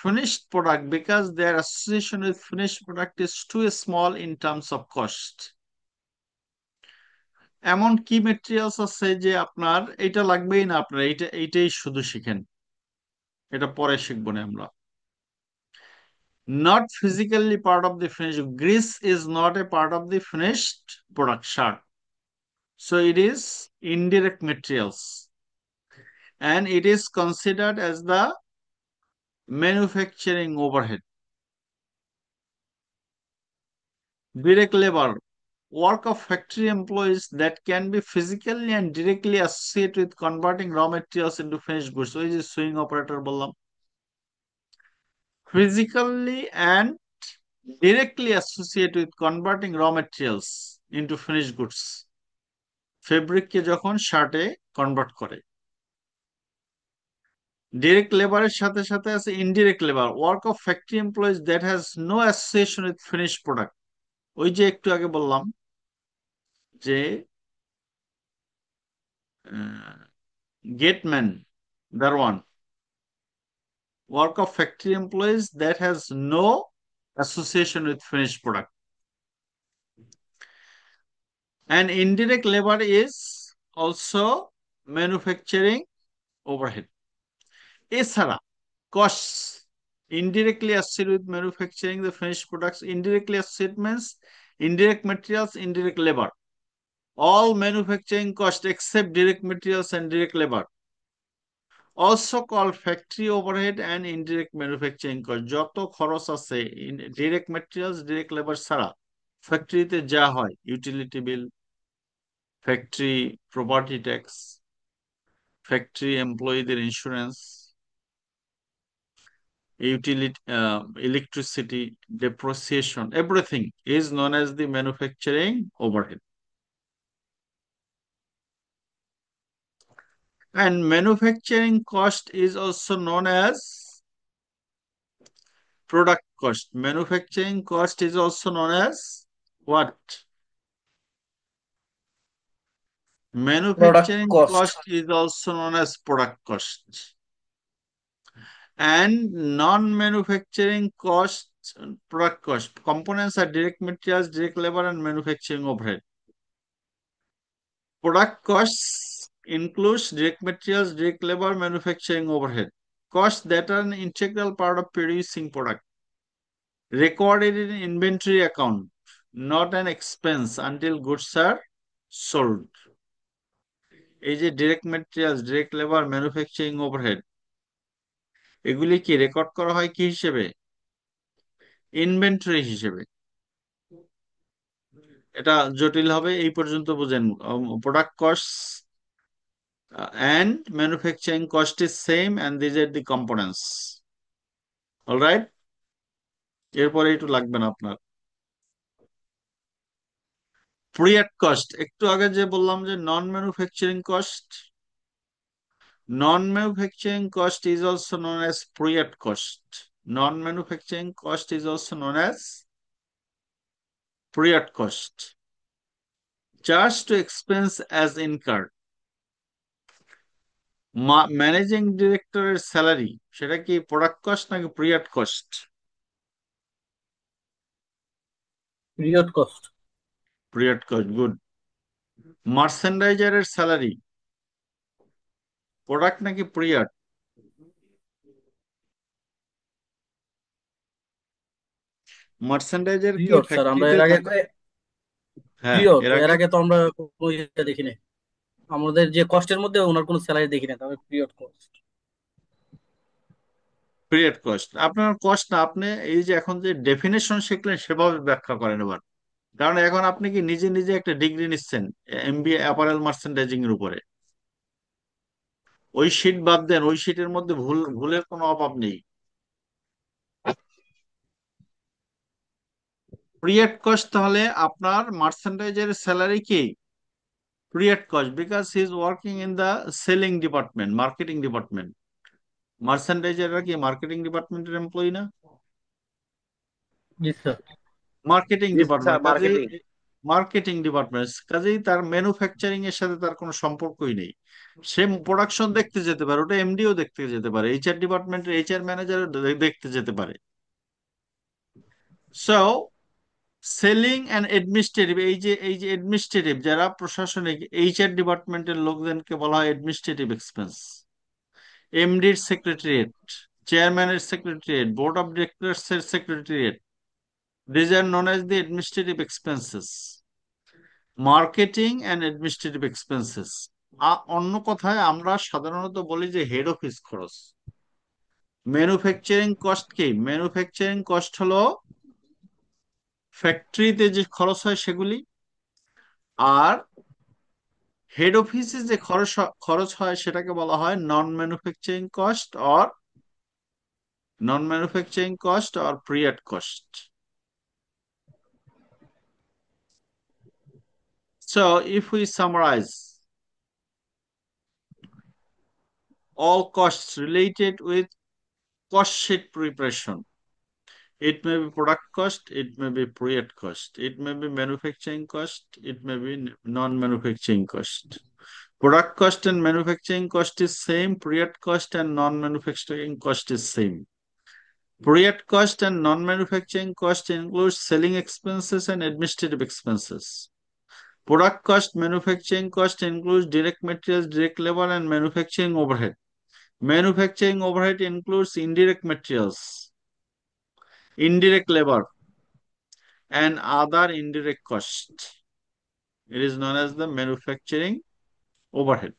finished product because their association with finished product is too small in terms of cost. এমন কি materials আছে যে আপনার এটা লাগবেই না, আপনার এইটাই শুধু শিখেন, এটা পরে শিখবো না আমরা। Not physically part of the finished, grease is not a part of the finished product shard, so it is indirect materials and it is considered as the manufacturing overhead. Direct labor, work of factory employees that can be physically and directly associated with converting raw materials into finished goods. ওই যে swing operator বললাম, physically and directly associated with converting raw materials into finished goods. ফেব্রিককে যখন শার্টে convert করে। Direct লেবারের সাথে সাথে আছে indirect labour, work of factory employees that has no association with finish product. ওই যে একটু আগে বললাম যে গেটম্যান, দারওয়ান, work of factory employees that has no association with finished product. And indirect labor is also manufacturing overhead. এছাড়া costs indirectly associated with manufacturing the finished products. Indirectly associated means indirect materials, indirect labor. All manufacturing costs except direct materials and direct labor, also called factory overhead and indirect manufacturing cost. যত খরচ আছে direct materials, direct labour ছাড়া ফ্যাক্টরিতে যা হয়, utility bill, factory property tax, factory এমপ্লয়ীদের insurance, utility, electricity, depreciation, everything is known as the manufacturing overhead. And manufacturing cost is also known as product cost. Manufacturing cost is also known as what? Product Manufacturing cost. cost is also known as product cost. And non-manufacturing cost, product cost. Components are direct materials, direct labor, and manufacturing overhead. Product costs includes direct materials, direct labor, manufacturing overhead. Costs that are an integral part of producing product. Recorded in inventory account, not an expense until goods are sold. এই যে direct materials, direct labour, manufacturing overhead, এগুলি কি record করা হয় কি হিসেবে? Inventory হিসেবে। এটা জটিল হবে, এই পর্যন্ত বুঝেন। Product cost and manufacturing cost is same and these are the components. All right, এরপরে একটু লাগবে না আপনার। ফ্রি এট কস্ট, একটু আগে যে বললাম যে non manufacturing cost, Non-manufacturing cost is also known as period cost. Non-manufacturing cost is also known as period cost. Charge to expense as incurred. Managing ডিরেক্টরের স্যালারি সেটা কি প্রোডাক্ট কস্ট নাকি period cost? Period cost. Period cost, good. মার্চেন্ডাইজারের salary product নাকি period? Merchandiser কি period sir, আমরা ফ্যাক্টরিতে এর আগে থাকে? হ্যাঁ, পিরিয়ড এর এর আগে আগে তো আমরা কোনো ইয়ে দেখি নাই। আমাদের যে কষ্টের মধ্যে ওনার কোনো স্যালারি দেখি না, তবে পিরিয়ড কস্ট। Period cost. আপনার কস্ট না, আপনি এই যে এখন যে ডেফিনেশন শিখলেন সেভাবে ব্যাখ্যা করেন এবার। কারণ এখন আপনি কি নিজে নিজে একটা ডিগ্রি নিচ্ছেন এমবিএ অ্যাপারেল মার্চেন্ডাইজিং এর উপরে। ওই শিট বাদ দেন, ওই শিটের মধ্যে ভুলের কোনো অভাব নেই। পিরিয়ড কস্ট তাহলে আপনার মার্চেন্ডাইজারের স্যালারি কি period cost, because he is working in the selling department, marketing department. মার্চেন্ডাইজাররা কি মার্কেটিং ডিপার্টমেন্টের এমপ্লয়ি না? জি স্যার। মার্কেটিং জি স্যার, ডিপার্টমেন্ট, কাজেই মার্কেটিং। মার্কেটিং ডিপার্টমেন্ট, কাজেই তার ম্যানুফ্যাকচারিং এর সাথে তার কোনো সম্পর্কই নেই। সে প্রোডাকশন দেখতে যেতে পারে, ওটা এমডিও দেখতে যেতে পারে, এইচআর ডিপার্টমেন্টের এইচআর ম্যানেজার দেখতে যেতে পারে। সো সেলিং অ্যান্ড অ্যাডমিনিস্ট্রেটিভ, এই যে অ্যাডমিনিস্ট্রেটিভ যারা প্রশাসনিক এইচআর ডিপার্টমেন্টের লোকজনকে বলা হয় অ্যাডমিনিস্ট্রেটিভ এক্সপেন্স। এমডির সেক্রেটারিয়েট, চেয়ারম্যানের সেক্রেটারিয়েট, বোর্ড অফ ডিরেক্টরস এর secretariat, these are known as the administrative expenses. Marketing and administrative expenses, অন্য কথায় আমরা সাধারণত বলি যে হেড অফিস খরচ। ম্যানুফ্যাকচারিং কস্ট কি? ম্যানুফ্যাকচারিং কস্ট হলো ফ্যাক্টরিতে যে খরচ হয় সেগুলি, আর হেড অফিসে যে খরচ হয় সেটাকে বলা হয় non manufacturing cost or period cost. So if we summarize all costs related with cost sheet preparation, it may be product cost, it may be period cost, it may be manufacturing cost, it may be non-manufacturing cost. Product cost and manufacturing cost is same, period cost and non-manufacturing cost is same. Period cost and non-manufacturing cost includes selling expenses and administrative expenses. Product cost, manufacturing cost includes direct materials, direct labor, and manufacturing overhead. Manufacturing overhead includes indirect materials, indirect labor, and other indirect cost. It is known as the manufacturing overhead.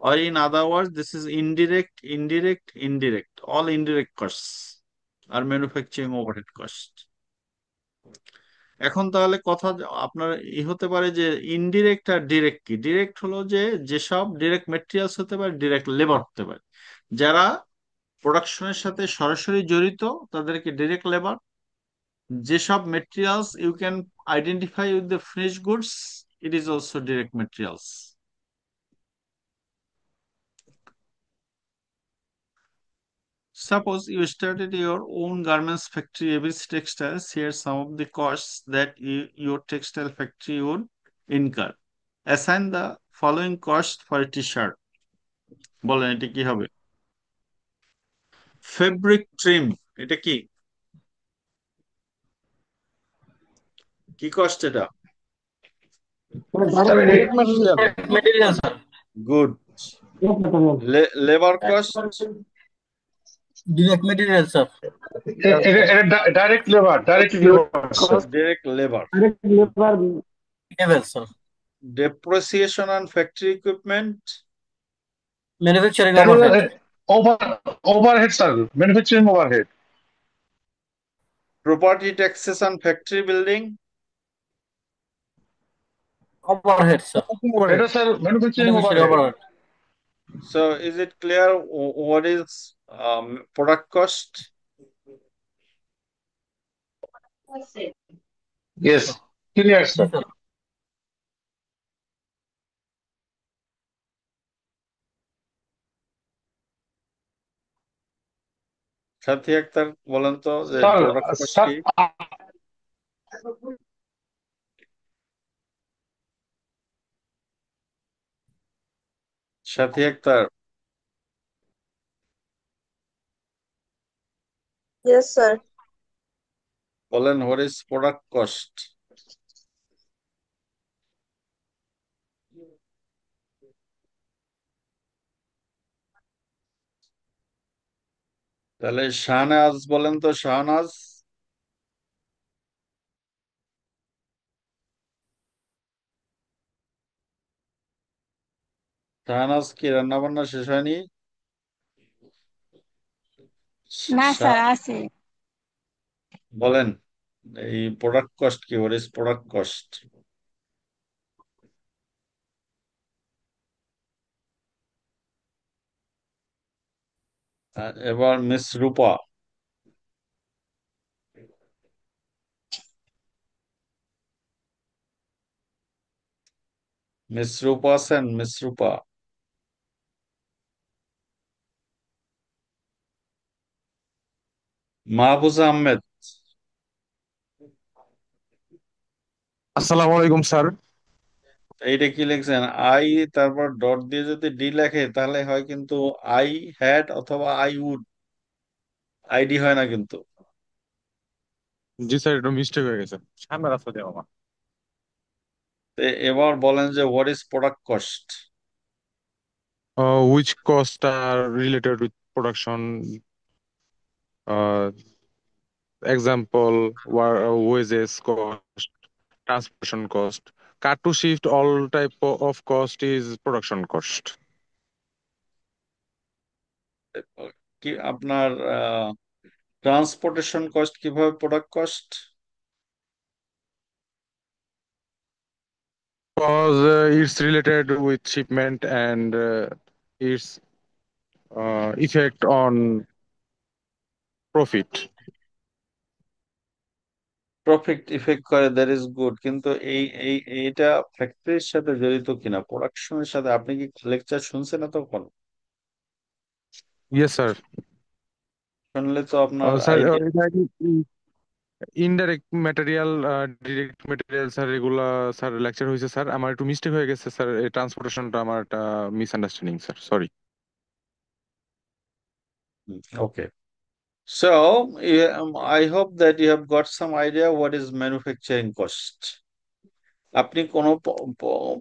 Or in other words, this is indirect. All indirect costs are manufacturing overhead cost. এখন তাহলে কথা আপনার হতে পারে যে indirect আর direct কি? Direct হলো যে যেসব ডিরেক্ট মেটেরিয়ালস হতে পারে, ডিরেক্ট লেবার হতে পারে, যারা প্রোডাকশনের সাথে সরাসরি জড়িত তাদেরকে ডিরেক্ট লেবার। যেসব materials you can identify with the finish goods, it is also direct materials. Suppose you started your own garments factory, ABC Textiles. Here some of the costs that your textile factory would incur. Assign the following cost for a t-shirt. বলেন এটা কি হবে? Fabric trim, এটা কি কি cost? এটা material sir. Good. Labour cost, direct material sir. Direct labour, direct labour. Level sir. Depreciation on factory equipment, manufacturing overhead. Overhead sir, manufacturing overhead. Property taxes on factory building, overhead sir. এটা sir manufacturing overhead. Overhead. So is it clear what is product cost? Yes, clear sir. সাথী আক্তার বলেন তো যে sir product cost sir কি? সাথী Akter Yes, sir. বলেন, what is product cost? তাহলে শাহনাজ বলেন তো, শাহনাজ। শাহনাজ কি রান্না বান্না শেষ হয়নি? না স্যার শাহ- আছে। বলেন, এই প্রোডাক্ট কস্ট কি? What is product cost? এবার মিস রূপা। মিস রূপা আছেন? মিস রূপা। মাহফুজা আহমেদ। আসসালামু আলাইকুম স্যার। এইটা কি লিখছেন? আই, তারপর ডট দিয়ে যদি ডি লেখে তাহলে হয় কিন্তু আই হ্যাড অথবা আই উড, আইডি হয় না কিন্তু। জি স্যার, একটু মিস্টেক হয়ে গেছে। সামনে রাস্তা দিয়ে মামা। এবার বলেন যে what is product cost? Which costs are related with production? Uh, Example, wages cost, transportation cost. Cut to shift, all type of cost is production cost. কি আপনার ট্রান্সপোর্টেশন কস্ট কিভাবে product cost? Because it's related with shipment and its effect on profit. Profit effect করে, that is good, কিন্তু এইটা ফ্যাক্টরির সাথে জড়িত কিনা, প্রোডাকশনের সাথে? আপনি কি লেকচার শুনছেন না তখন? Yes, sir. শুনলে তো আপনার Sir, idea. Indirect material, direct material sir, এগুলা স্যার লেকচার হয়েছে স্যার। আমার একটু মিস্টেক হয়ে গেছে স্যার, এই ট্রান্সপোর্টেশনটা আমার একটা misunderstanding sir, sorry. Okay, so I hope that you have got some idea what is manufacturing cost. আপনি কোনো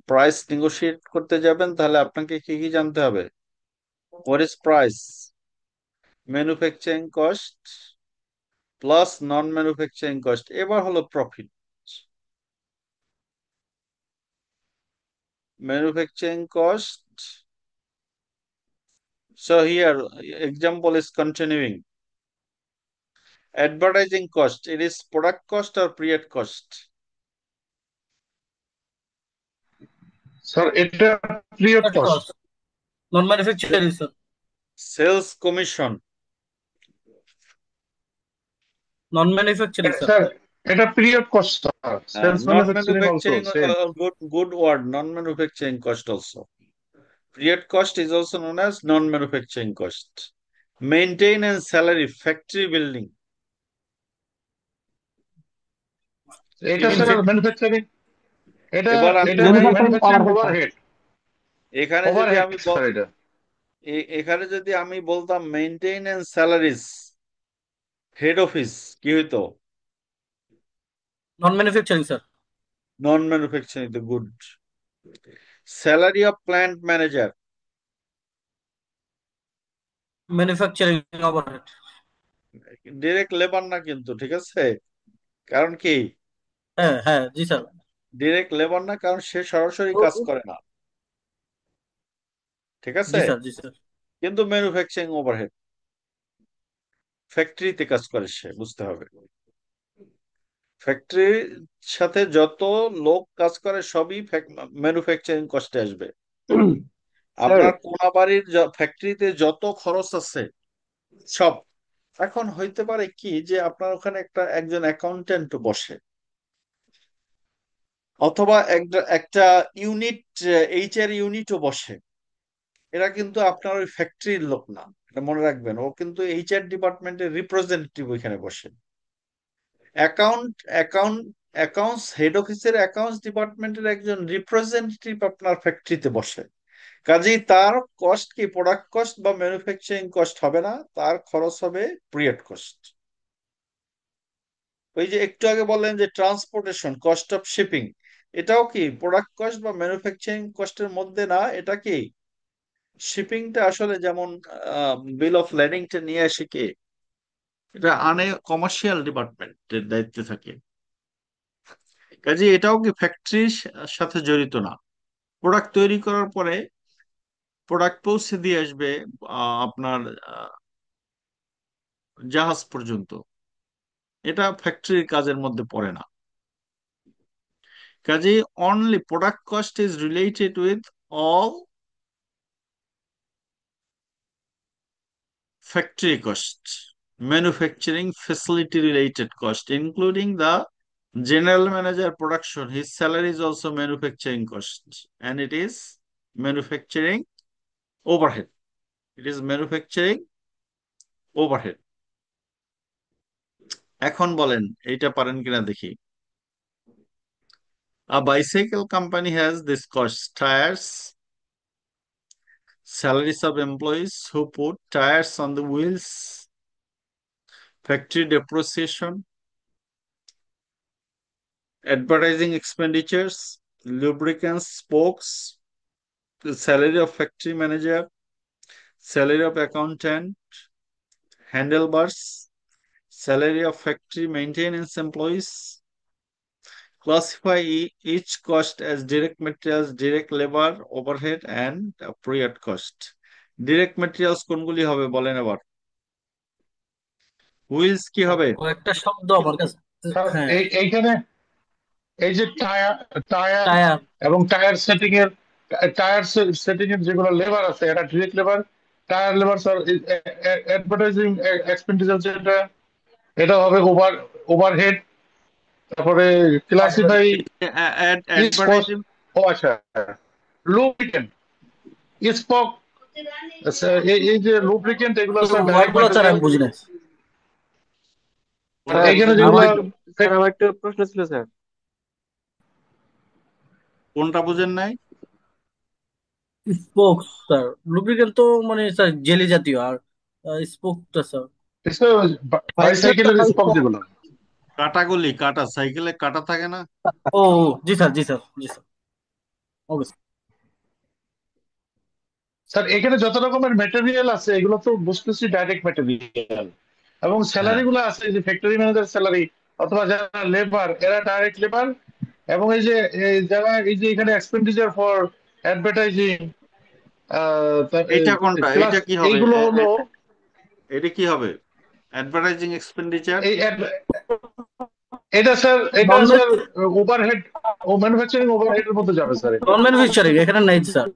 প্রাইস নেগোশিয়েট করতে যাবেন তাহলে আপনাকে কি কি জানতে হবে? What is price, manufacturing cost plus non manufacturing cost, এবার হলো profit. Manufacturing cost. So here example is continuing. Advertising cost, it is product cost or period cost? Sir এটা period cost. Cost, non manufacturing sir. Sales commission. Non manufacturing sir. Sir এটা period cost sir, sales manufacturing also Non-manufacturing, same. good word, non-manufacturing cost also. Period cost is also known as non-manufacturing cost. Maintenance salary, factory building. এটা sir manufacturing, এটা এবার আমি এটা যদি manufacturing overhead, এখানে যদি overhead আমি স্যার এটা। এখানে যদি আমি বলতাম মেইনটেনেন্স স্যালারিজ, হেড অফিস, কি হইতো? নন ম্যানুফ্যাকচারিং স্যার। নন ম্যানুফ্যাকচারিং, তো good. Salary of plant manager, manufacturing overhead. Direct labour না কিন্তু, ঠিক আছে? কারণ কি? হ্যাঁ হ্যাঁ জি স্যার। ডিরেক্ট লেবার না, কারণ সে সরাসরি কাজ করে না, ঠিক জি আছে? স্যার জি স্যার। কিন্তু ম্যানুফ্যাকচারিং ওভারহেড, ফ্যাক্টরিতে কাজ করে সে, বুঝতে হবে। ফ্যাক্টরির সাথে যত লোক কাজ করে সবই ম্যানুফ্যাকচারিং কস্টে আসবে। স্যার আপনার কোনাবাড়ির ফ্যাক্টরিতে যত খরচ আছে সব। এখন হইতে পারে কি যে আপনার ওখানে একজন অ্যাকাউন্টেন্ট বসে, অথবা একটা একটা ইউনিট, এইচআর ইউনিটও বসে, এরা কিন্তু আপনার ওই ফ্যাক্টরির লোক না, এটা মনে রাখবেন। ও কিন্তু এইচআর ডিপার্টমেন্টের রিপ্রেজেন্টেটিভ ওইখানে বসে। অ্যাকাউন্ট অ্যাকাউন্ট অ্যাকাউন্টস হেড অফিসের অ্যাকাউন্টস ডিপার্টমেন্টের একজন রিপ্রেজেন্টেটিভ আপনার ফ্যাক্টরিতে বসে। কাজেই তার কস্ট কি প্রোডাক্ট কস্ট বা ম্যানুফ্যাকচারিং কস্ট হবে না, তার খরচ হবে পিরিয়ড কস্ট। ওই যে একটু আগে বললেন যে ট্রান্সপোর্টেশন কস্ট অফ শিপিং, এটাও কি প্রোডাক্ট কস্ট বা ম্যানুফ্যাকচারিং কস্টের মধ্যে না? এটা কি শিপিংটা আসলে যেমন বিল অফ ল্যাডিংটা নিয়ে আসে কে? এটা আনে কমার্শিয়াল ডিপার্টমেন্টের দায়িত্বে থাকে। কাজে এটাও কি ফ্যাক্টরির সাথে জড়িত না। প্রোডাক্ট তৈরি করার পরে প্রোডাক্ট পৌঁছে দিয়ে আসবে আপনার জাহাজ পর্যন্ত, এটা ফ্যাক্টরির কাজের মধ্যে পড়ে না। কাজেই only product cost is related with all factory cost, manufacturing facility related cost, including the general manager production. His salary is also manufacturing cost, and it is manufacturing overhead. It is manufacturing overhead. এখন বলেন এইটা পারেন কিনা দেখি। A bicycle company has this cost: tires, salaries of employees who put tires on the wheels, factory depreciation, advertising expenditures, lubricants, spokes, the salary of factory manager, salary of accountant, handlebars, salary of factory maintenance employees. Classify each cost as direct materials, direct labor, overhead, and period cost. Direct materials কোনগুলি হবে বলেন এবার? Wheels কি হবে? কয়েকটা শব্দ আমার কাছে। স্যার হ্যাঁ, এইখানে এই যে টায়ার টায়ার টায়ার। এবং টায়ার সেটিং এর যেগুলো লেবার আছে এটা direct labour. Tyre labour sir advertising expenditure যেটা এটা হবে ওভারহেড। তারপরে ক্লাসিফাই স্পোর্টস। অ্যাডভার্টাইজিং ও আচ্ছা, লুব্রিকেন্ট স্পক। এই যে লুব্রিকেন্ট এগুলো স্যার ওয়ার্ড ডাইরেক্ট গুলো স্যার ম্যাটেরিয়াল। আমি বুঝি না। আর কোনটা এইখানে বুঝেন যেগুলো নাই? আমার স্যার আমার একটা প্রশ্ন ছিল স্যার। কোনটা বুঝেন নাই? স্পোক স্যার, লুব্রিকেন্ট তো মানে স্যার জেলি জাতীয়, আর স্পোকটা স্যার বাইসাইকেলের স্পক যেগুলো। কাটাগুলি, কাটা, সাইকেলে কাটা থাকে না? ও ও, জি স্যার, জি স্যার, জি স্যার, ওকে স্যার। স্যার এখানে যত রকমের ম্যাটেরিয়াল আছে এগুলো তো বুঝতেছি ডাইরেক্ট ম্যাটেরিয়াল, এবং হ্যাঁ, স্যালারি গুলো আছে যে ফ্যাক্টরি ম্যানেজার স্যালারি অথবা যারা লেবার এরা ডাইরেক্ট লেবার। এবং যারা এই যে এখানে এক্সপেন্ডিচার ফর অ্যাডভার্টাইজিং এইটা কোনটা? প্লাস এইটা কি হবে? এইগুলো হলো এটা কি হবে? Advertising expenditure. এই এটা স্যার ওভারহেড ও ম্যানুফ্যাকচারিং ওভারহেড এর মধ্যে যাবে স্যার এটা। নন ম্যানুফ্যাকচারিং এখানে নাই sir,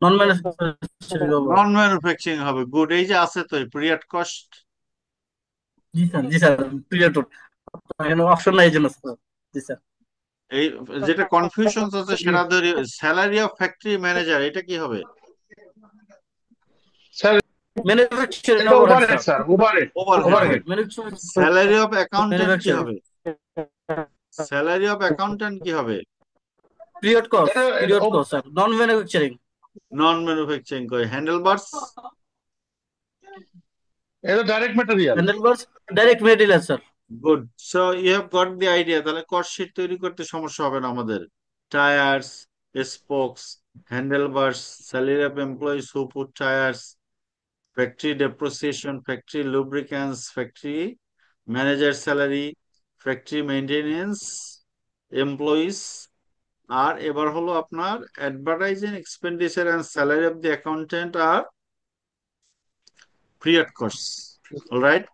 non manufacturing. Non manufacturing হবে, গুড। এই যে আছে তো পিরিয়ড কস্ট। জি স্যার, জি স্যার, পিরিয়ড। এখানে অপশন নাই এই জন্য স্যার। জি স্যার। এই যেটা কনফিউশন আছে সেটা ধরি, স্যালারি অফ ফ্যাক্টরি ম্যানেজার, এটা কি হবে? স্যার ম্যানুফ্যাকচারিং এটা overhead overhead sir. Sir, overhead. Overhead হবে। Overhead manufacturing. Salary of accountant কি ম্যানুফ্যাকচারিং হবে? স্যালারি অফ অ্যাকাউন্টেন্ট কি হবে? পিরিয়ড কস্ট, এটা period cost sir, non manufacturing. Non manufacturing করে হ্যান্ডেলবার্স। এটা direct material. Handlebars direct material sir. Good, so you have got the idea. তাহলে cost sheet তৈরি করতে সমস্যা হবে না আমাদের। Tyres, spokes, handlebars, salary of employees who put tyres, factory depreciation, factory lubricants, factory manager salary, factory maintenance, employees। আর এবার হলো আপনার advertising expenditure and salary of the accountant আর period costs. All right?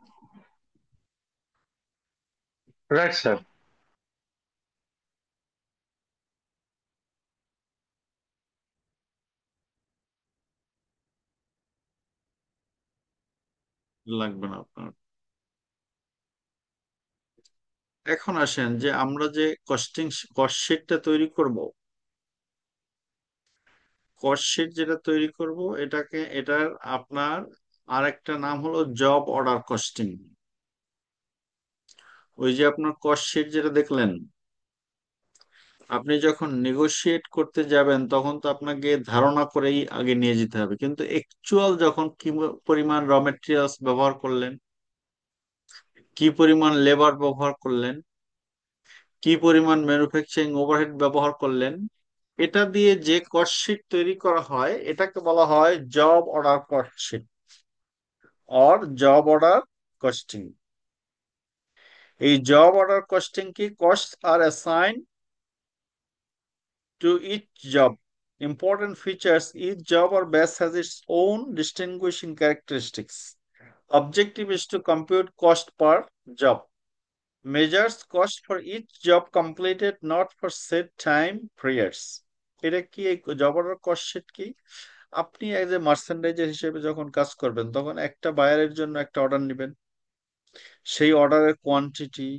Right sir. লাগবে না আপনার। এখন আসেন যে আমরা যে কস্ট শিটটা তৈরি করব, কস্ট শিট যেটা তৈরি করব এটার আপনার আরেকটা নাম হলো জব অর্ডার কস্টিং। ওই যে আপনার কস্ট শিট যেটা দেখলেন, আপনি যখন নেগোশিয়েট করতে যাবেন তখন তো আপনাকে ধারণা করেই আগে নিয়ে যেতে হবে, কিন্তু অ্যাকচুয়াল যখন কি পরিমাণ র মেটেরিয়ালস ব্যবহার করলেন, কি পরিমাণ লেবার ব্যবহার করলেন, কি পরিমাণ ম্যানুফ্যাকচারিং ওভারহেড ব্যবহার করলেন, এটা দিয়ে যে কস্ট শিট তৈরি করা হয় এটাকে বলা হয় job order cost sheet or job order costing. এই জব অর্ডার কস্টিং কি, কস্ট আর assign to each job. Important features: each job or batch has its own distinguishing characteristics. Objective is to compute cost per job. Measures cost for each job completed, not for set time periods. এটা কি, এই job order cost sheet কি? আপনি as a merchandiser হিসেবে যখন কাজ করবেন তখন একটা বায়ারের জন্য একটা অর্ডার নেবেন, সেই অর্ডারের quantity,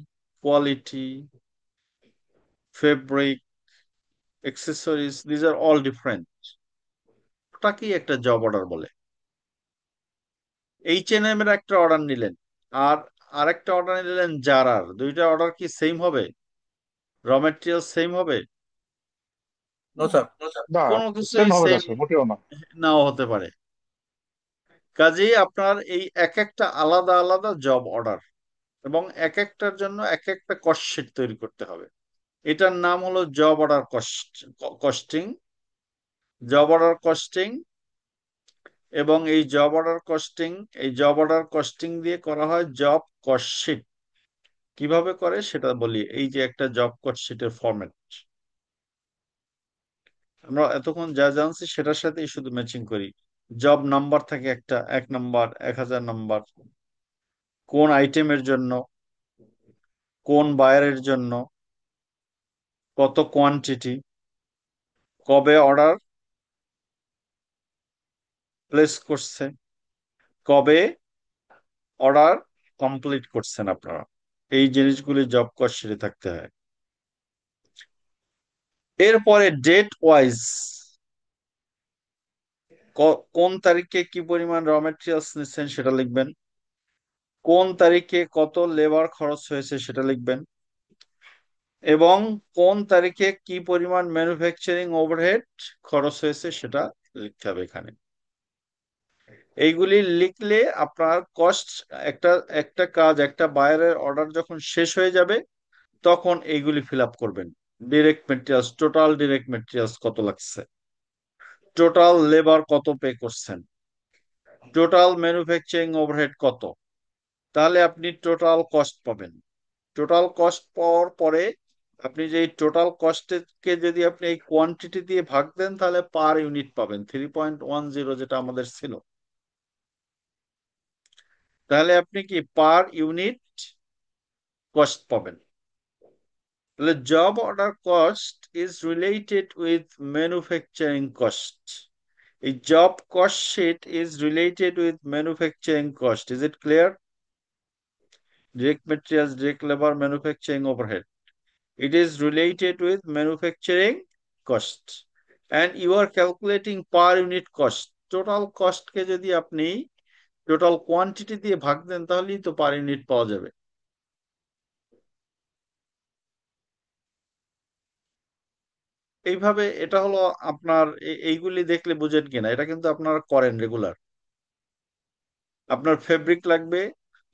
quality, fabric, accessories, these are all different. ওটাকেই একটা জব অর্ডার বলে। H&M এর একটা অর্ডার নিলেন আর আরেকটা অর্ডার নিলেন জারার, দুইটা অর্ডার কি সেম হবে? র মেটেরিয়াল সেম হবে? No sir. না, কোনো সেম কিছুই হবে না সেম স্যার, মোটেও না। নাও হতে পারে। কাজেই আপনার এই এক একটা আলাদা আলাদা জব অর্ডার এবং এক একটার জন্য এক একটা কস্ট শিট তৈরি করতে হবে। এটার নাম হলো job order costing, job order costing. এবং এই জব অর্ডার কস্টিং দিয়ে করা হয় জব কস্ট শিট। কিভাবে করে সেটা বলি। এই যে একটা জব কস্ট শিটের ফরম্যাট, আমরা এতক্ষণ যা জানছি সেটার সাথেই শুধু ম্যাচিং করি। জব নাম্বার থাকে একটা, 1 নাম্বার, 1000 নাম্বার, কোন আইটেমের জন্য, কোন বায়ারের জন্য, কত কোয়ান্টিটি, কবে অর্ডার প্লেস করছে, কবে অর্ডার কমপ্লিট করছেন আপনারা। এই জিনিসগুলি জব কস্ট শিটে থাকতে হয়। এরপরে ডেট ওয়াইজ, কোন তারিখে কি পরিমাণ র মেটেরিয়ালস নিচ্ছেন সেটা লিখবেন, কোন তারিখে কত লেবার খরচ হয়েছে সেটা লিখবেন, এবং কোন তারিখে কি পরিমাণ ম্যানুফ্যাকচারিং ওভারহেড খরচ হয়েছে সেটা লিখতে হবে এখানে। এইগুলি লিখলে আপনার কস্ট, একটা একটা কাজ, একটা বায়ারের অর্ডার যখন শেষ হয়ে যাবে তখন এইগুলি ফিল আপ করবেন। Direct materials, total direct materials কত লাগছে, টোটাল লেবার কত পে করছেন, টোটাল ম্যানুফ্যাকচারিং ওভারহেড কত, তাহলে আপনি টোটাল কস্ট পাবেন। টোটাল কস্ট পাওয়ার পরে আপনি যে টোটাল কস্টকে যদি আপনি এই কোয়ান্টিটি দিয়ে ভাগ দেন তাহলে পার ইউনিট পাবেন 3.10 যেটা আমাদের ছিল। তাহলে আপনি কি পার ইউনিট কস্ট পাবেন। তাহলে job order cost is related with manufacturing cost. এই job cost sheet is related with manufacturing cost. Is it clear? Direct materials, direct labor, manufacturing overhead. It is related with manufacturing cost. And you are calculating per unit cost. Total cost কে যদি আপনি total quantity দিয়ে ভাগ দেন তাহলেই তো per unit পাওয়া যাবে। এইভাবে এটা হলো আপনার, এইগুলি দেখলে বুঝেন কিনা, এটা কিন্তু আপনারা করেন রেগুলার। আপনার ফেব্রিক লাগবে,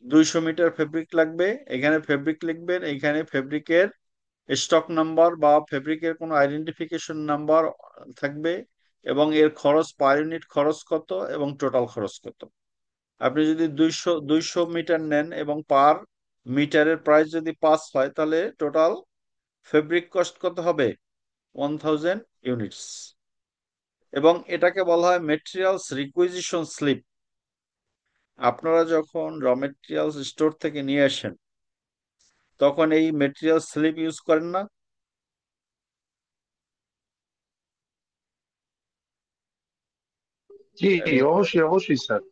200 মিটার ফেব্রিক লাগবে, এখানে ফেব্রিক লিখবেন, এখানে ফেব্রিকের স্টক নাম্বার বা ফেব্রিকের কোনো আইডেন্টিফিকেশন নাম্বার থাকবে এবং এর খরচ, পার ইউনিট খরচ কত এবং টোটাল খরচ কত। আপনি যদি 200 মিটার নেন এবং পার মিটারের প্রাইস যদি 5 হয় তাহলে টোটাল ফেব্রিক কস্ট কত হবে? 1000 ইউনিটস। এবং এটাকে বলা হয় মেটেরিয়ালস রিকুইজিশন স্লিপ। আপনারা যখন র মেটেরিয়ালস স্টোর থেকে নিয়ে আসেন তখন এই মেটেরিয়াল স্লিপ ইউজ করেন না? জি, অবশ্যই অবশ্যই স্যার।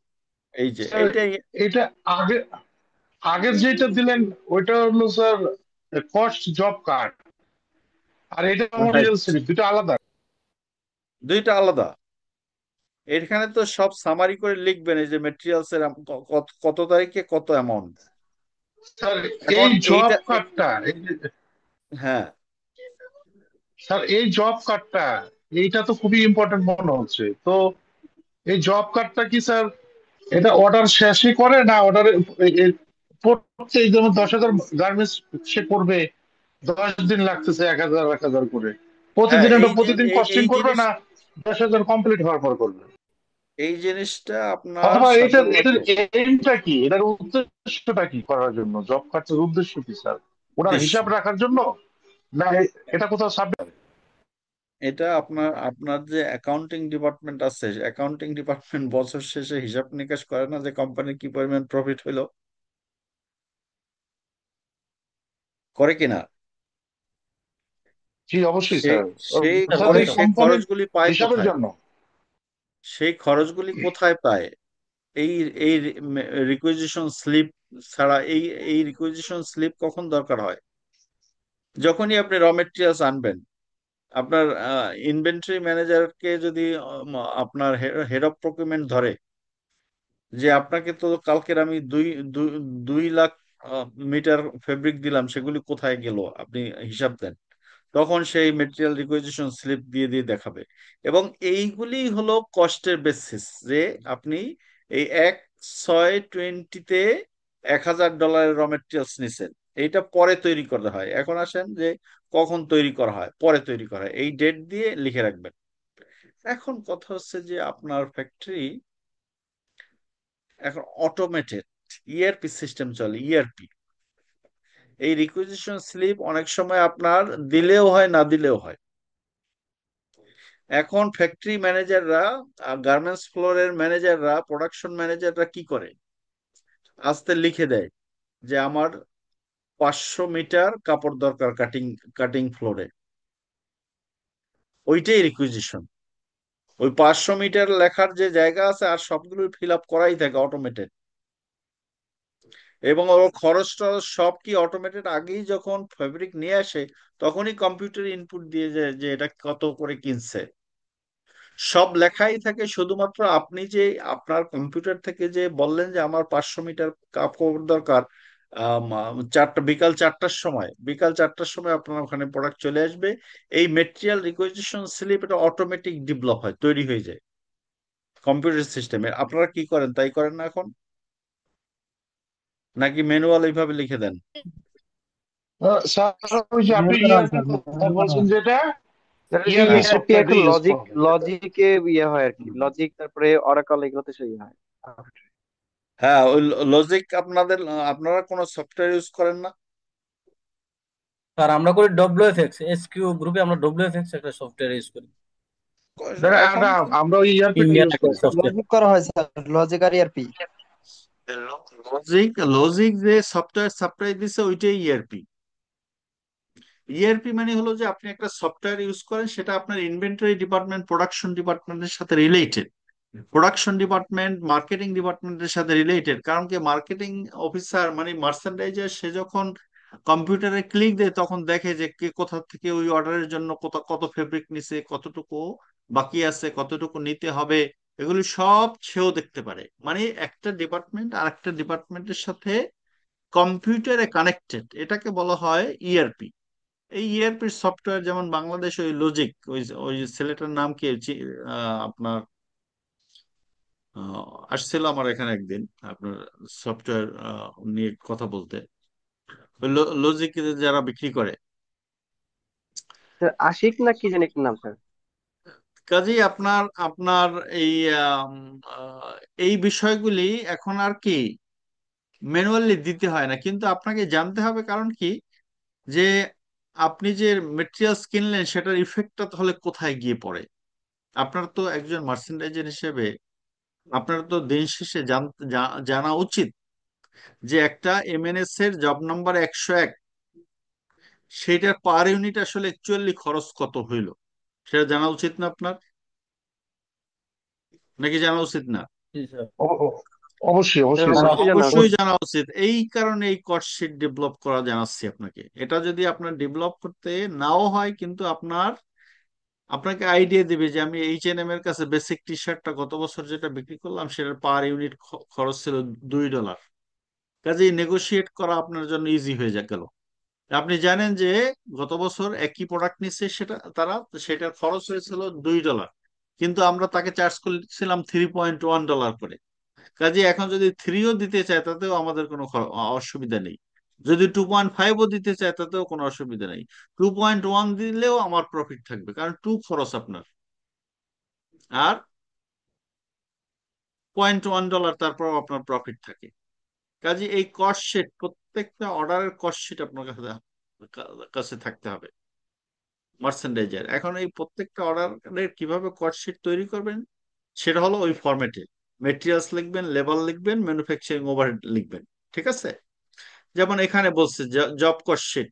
এই যে স্যার, এইটাই। এটা আগে আগের যেটা দিলেন ওইটা হলো স্যার কস্ট জব কার্ড, আর এটা মেটেরিয়াল স্লিপ, দুটো আলাদা। দুইটা আলাদা। এখানে তো সব সামারি করে লিখবেন, এই যে মেটেরিয়ালস এর কত কত তারিখে কত অ্যামাউন্ট। স্যার এখন এই জব এইটা কার্ডটা হ্যাঁ, স্যার এই জব কার্ডটা এইটা তো খুবই ইম্পর্টেন্ট মনে হচ্ছে তো। এই জব কার্ডটা কি স্যার এটা অর্ডার শেষে করে না অর্ডার পড়তে, যেমন 10,000 গার্মেন্টস সে করবে, 10 দিন লাগতেছে 1,000 করে, হ্যাঁ, প্রতিদিন এটা এই যে প্রতিদিন কস্টিং এই করবে জিনিস, না 10,000 কমপ্লিট হওয়ার পর করবে? এই জিনিসটা আপনার অথবা এটার সাধারণত এটার এইমটা কি, এটার উদ্দেশ্যটা কি করার জন্য, জব কার্ডের উদ্দেশ্য কি স্যার? ওনার উদ্দেশ্য, হিসাব রাখার জন্য না এটা কোথাও সাবমিট? এটা আপনার আপনার যে অ্যাকাউন্টিং ডিপার্টমেন্ট আছে, অ্যাকাউন্টিং ডিপার্টমেন্ট বছর শেষে হিসাব নিকাশ করে না যে কোম্পানির কি পরিমাণ প্রফিট হইলো, করে কিনা? জি অবশ্যই সেই স্যার। সেই স্যার বোঝা করে ওই যায় তো। সেই কোম্পানির খরচগুলি পায় হিসাবের কোথায়? জন্য। সেই খরচগুলি কোথায় পায়? এই এই রিকুইজিশন স্লিপ ছাড়া এই এই রিকুইজিশন স্লিপ কখন দরকার হয়? যখনই আপনি র মেটেরিয়ালস আনবেন, আপনার ইনভেন্টরি ম্যানেজারকে যদি আপনার হেড অফ প্রকিউরমেন্ট ধরে যে আপনাকে তো কালকের আমি দুই 2 লাখ মিটার ফেব্রিক দিলাম, সেগুলি কোথায় গেল আপনি হিসাব দেন, তখন সেই মেটেরিয়াল রিকুইজিশন স্লিপ দিয়ে দিয়ে দেখাবে। এবং এইগুলি হলো কস্টের বেসিস, যে আপনি এই 1/6/20 $1,000 র মেটেরিয়ালস নিছেন, এইটা পরে তৈরি করা হয়। এখন আসেন যে কখন তৈরি করা হয়, পরে তৈরি করা হয়, এই ডেট দিয়ে লিখে রাখবেন। এখন কথা হচ্ছে যে আপনার ফ্যাক্টরি এখন অটোমেটেড, ইআরপি সিস্টেম চলে, ইআরপি। এই রিকুইজিশন স্লিপ অনেক সময় আপনার দিলেও হয়, না দিলেও হয়। এখন ফ্যাক্টরি ম্যানেজাররা, গার্মেন্টস ফ্লোরের ম্যানেজাররা, প্রোডাকশন ম্যানেজাররা কি করে, আস্তে লিখে দেয় যে আমার 500 মিটার কাপড় দরকার কাটিং কাটিং ফ্লোরে, ওইটাই রিকুইজিশন। ওই 500 মিটার লেখার যে জায়গা আছে আর সবগুলো ফিল আপ করাই থাকে অটোমেটেড। এবং ওর খরচ টরচ সব কি অটোমেটেড, আগেই যখন ফেব্রিক নিয়ে আসে তখনই কম্পিউটার ইনপুট দিয়ে যায় যে এটা কত করে কিনছে, সব লেখাই থাকে। শুধুমাত্র আপনি যে আপনার কম্পিউটার থেকে যে বললেন যে আমার 500 মিটার কাপড় দরকার, বিকাল 4টার সময় আপনার ওখানে প্রোডাক্ট চলে আসবে। এই মেটেরিয়াল রিকোয়েজিশন স্লিপ এটা অটোমেটিক ডেভেলপ হয়, তৈরি হয়ে যায় কম্পিউটার সিস্টেমে। আপনারা কি করেন, তাই করেন না এখন, নাকি ম্যানুয়াল এইভাবে লিখে দেন? স্যার ওই যে আপনি ম্যানুয়াল ইআরপি আনসার, কথা ম্যানুয়াল। বলছেন যেটা, স্যার এই যে ইআরপি হ্যাঁ, ইআরপি সফটওয়্যারটা এখন ইউজ লজিক করা হবে যেটা। লজিকে ইয়ে হয় আর কি, লজিক তারপরে অরাকল এগুলোতে সেই হয়। হ্যাঁ, ওই লজিক আপনারা কোনো সফটওয়্যার ইউজ করেন না? স্যার আমরা করি ডব্লিউএফএক্স, এসকিউ গ্রুপে আমরা ডব্লিউএফএক্স একটা সফটওয়্যার ইউজ করি, এখন আমরা ওই ইআরপিটা ইন্ডিয়ান ইউজ একটা করি স্যার। সফটওয়্যার। লজিক করা হয় স্যার, লজিক আর ইআরপি। লজিক লজিক যে সফটওয়্যার সাপ্লাই দিছে ওইটাই ইআরপি। ইআরপি মানে হলো যে আপনি একটা সফটওয়্যার ইউজ করেন, সেটা আপনার ইনভেন্টরি ডিপার্টমেন্ট, প্রোডাকশন ডিপার্টমেন্টের সাথে রিলেটেড। প্রোডাকশন ডিপার্টমেন্ট, মার্কেটিং ডিপার্টমেন্টের সাথে রিলেটেড, কারণ কি মার্কেটিং অফিসার মানে মার্চেন্ডাইজার, সে যখন কম্পিউটারে ক্লিক দেয় তখন দেখে যে কে কোথা থেকে ওই অর্ডারের জন্য কত কত ফেব্রিক নিছে, কতটুকু বাকি আছে, কতটুকু নিতে হবে, এগুলি সব সেও দেখতে পারে। মানে একটা ডিপার্টমেন্ট আর একটা ডিপার্টমেন্টের সাথে কম্পিউটারে কানেক্টেড, এটাকে বলা হয় ইআরপি। এই ইআরপি সফটওয়্যার যেমন বাংলাদেশ ওই লজিক, ওই ছেলেটার নাম কি আপনার আসছিল আমার এখানে একদিন আপনার সফটওয়্যার নিয়ে কথা বলতে, ওই লজিক যারা বিক্রি করে। স্যার আশিক না কি জানি একটা নাম স্যার। কাজেই আপনার আপনার এই আম, আহ, এই বিষয়গুলি এখন আর কি ম্যানুয়ালি দিতে হয় না, কিন্তু আপনাকে জানতে হবে। কারণ কি, যে আপনি যে মেটেরিয়ালস কিনলেন সেটার ইফেক্টটা তাহলে কোথায় গিয়ে পড়ে। আপনার তো একজন মার্চেন্ডাইজার হিসেবে আপনার তো দিন শেষে জানা উচিত যে একটা এমএনএস এর জব নাম্বার 101, সেটার পার ইউনিট আসলে অ্যাকচুয়ালি খরচ কত হইল, সেটা জানা উচিত না আপনার, নাকি জানা উচিত না? জি স্যার। অ- অ- অবশ্যই স্যার অবশ্যই স্যার। অবশ্যই জানা অবশ্যই উচিত। জানা উচিত। এই কারণে এই কস্ট শিট ডেভেলপ করা জানাচ্ছি আপনাকে। এটা যদি আপনার ডেভেলপ করতে নাও হয়, কিন্তু আপনার আপনাকে আইডিয়া দিবে যে আমি H&M এর কাছে বেসিক টি শার্টটা গত বছর যেটা বিক্রি করলাম সেটার পার ইউনিট খরচ ছিল $2। কাজেই নেগোশিয়েট করা আপনার জন্য ইজি হয়ে গেল। আপনি জানেন যে গত বছর একই প্রোডাক্ট নিচ্ছে সেটার খরচ হয়েছিল $2, কিন্তু আমরা তাকে চার্জ করছিলাম $3.1 করে। কাজে এখন যদি থ্রিও দিতে চায় তাতেও আমাদের কোনো অসুবিধা নেই। যদি 2.5ও দিতে চায় তাতেও কোনো অসুবিধা নেই। 2.1 দিলেও আমার প্রফিট থাকবে, কারণ টু খরচ আপনার, আর $0.1 তারপর আপনার প্রফিট থাকে। কাজে এই কস্ট শিট, প্রত্যেকটা অর্ডারের কস্ট শিট আপনার কাছে কাছে থাকতে হবে মার্চেন্ডাইজার। এখন এই প্রত্যেকটা অর্ডারের কিভাবে কস্ট শিট তৈরি করবেন সেটা হলো ওই ফরম্যাটে মেটেরিয়ালস লিখবেন, লেবার লিখবেন, ম্যানুফ্যাকচারিং ওভারহেড লিখবেন। ঠিক আছে? যেমন এখানে বলছে জব কস্ট শিট,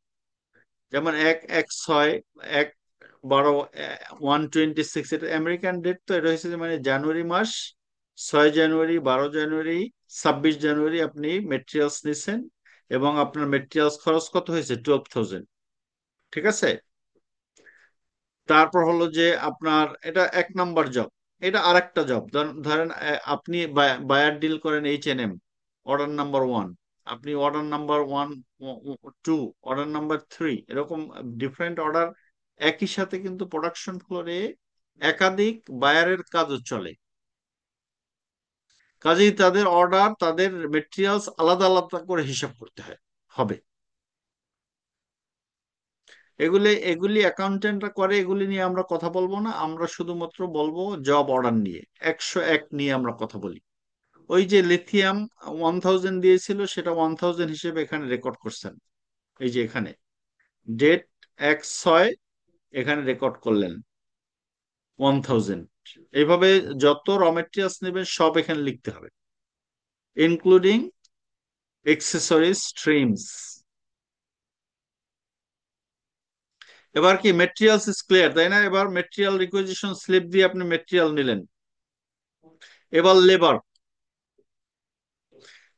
যেমন 1/6, 1/12, 1/26, এটা আমেরিকান ডেট, তো এটা হচ্ছে যে মানে জানুয়ারি মাস, 6 জানুয়ারি, 12 জানুয়ারি, 26 জানুয়ারি আপনি মেটেরিয়ালস নিছেন, এবং আপনার মেটেরিয়ালস খরচ কত হয়েছে? 12,000। ঠিক আছে? তারপর হলো যে আপনার এটা 1 নম্বর জব। এটা আরেকটা জব, ধরেন আপনি বায়ার ডিল করেন H&M, অর্ডার নাম্বার 1, আপনি অর্ডার নাম্বার 1, 2, অর্ডার নাম্বার 3, এরকম ডিফারেন্ট অর্ডার একই সাথে কিন্তু প্রোডাকশন ফ্লোরে একাধিক বায়ারের কাজও চলে। কাজেই তাদের অর্ডার, তাদের মেটেরিয়ালস আলাদা আলাদা করে হিসাব করতে হবে। এগুলি এগুলি অ্যাকাউন্টেন্টরা করে, এগুলি নিয়ে আমরা কথা বলবো না, আমরা শুধুমাত্র বলবো জব অর্ডার নিয়ে। 101 নিয়ে আমরা কথা বলি। ওই যে লিথিয়াম 1000 দিয়েছিল, সেটা 1000 হিসেবে এখানে রেকর্ড করছেন। এই যে এখানে ডেট 1/6, এখানে রেকর্ড করলেন 1000। এইভাবে যত র মেটেরিয়ালস নেবেন সব এখানে লিখতে হবে, ইনক্লুডিং এক্সেসরিজ স্ট্রিমস। এবার কি মেটেরিয়ালস ইজ ক্লিয়ার, তাই না? এবার মেটেরিয়াল রিকুইজিশন স্লিপ দিয়ে আপনি মেটেরিয়াল নিলেন। এবার লেবার।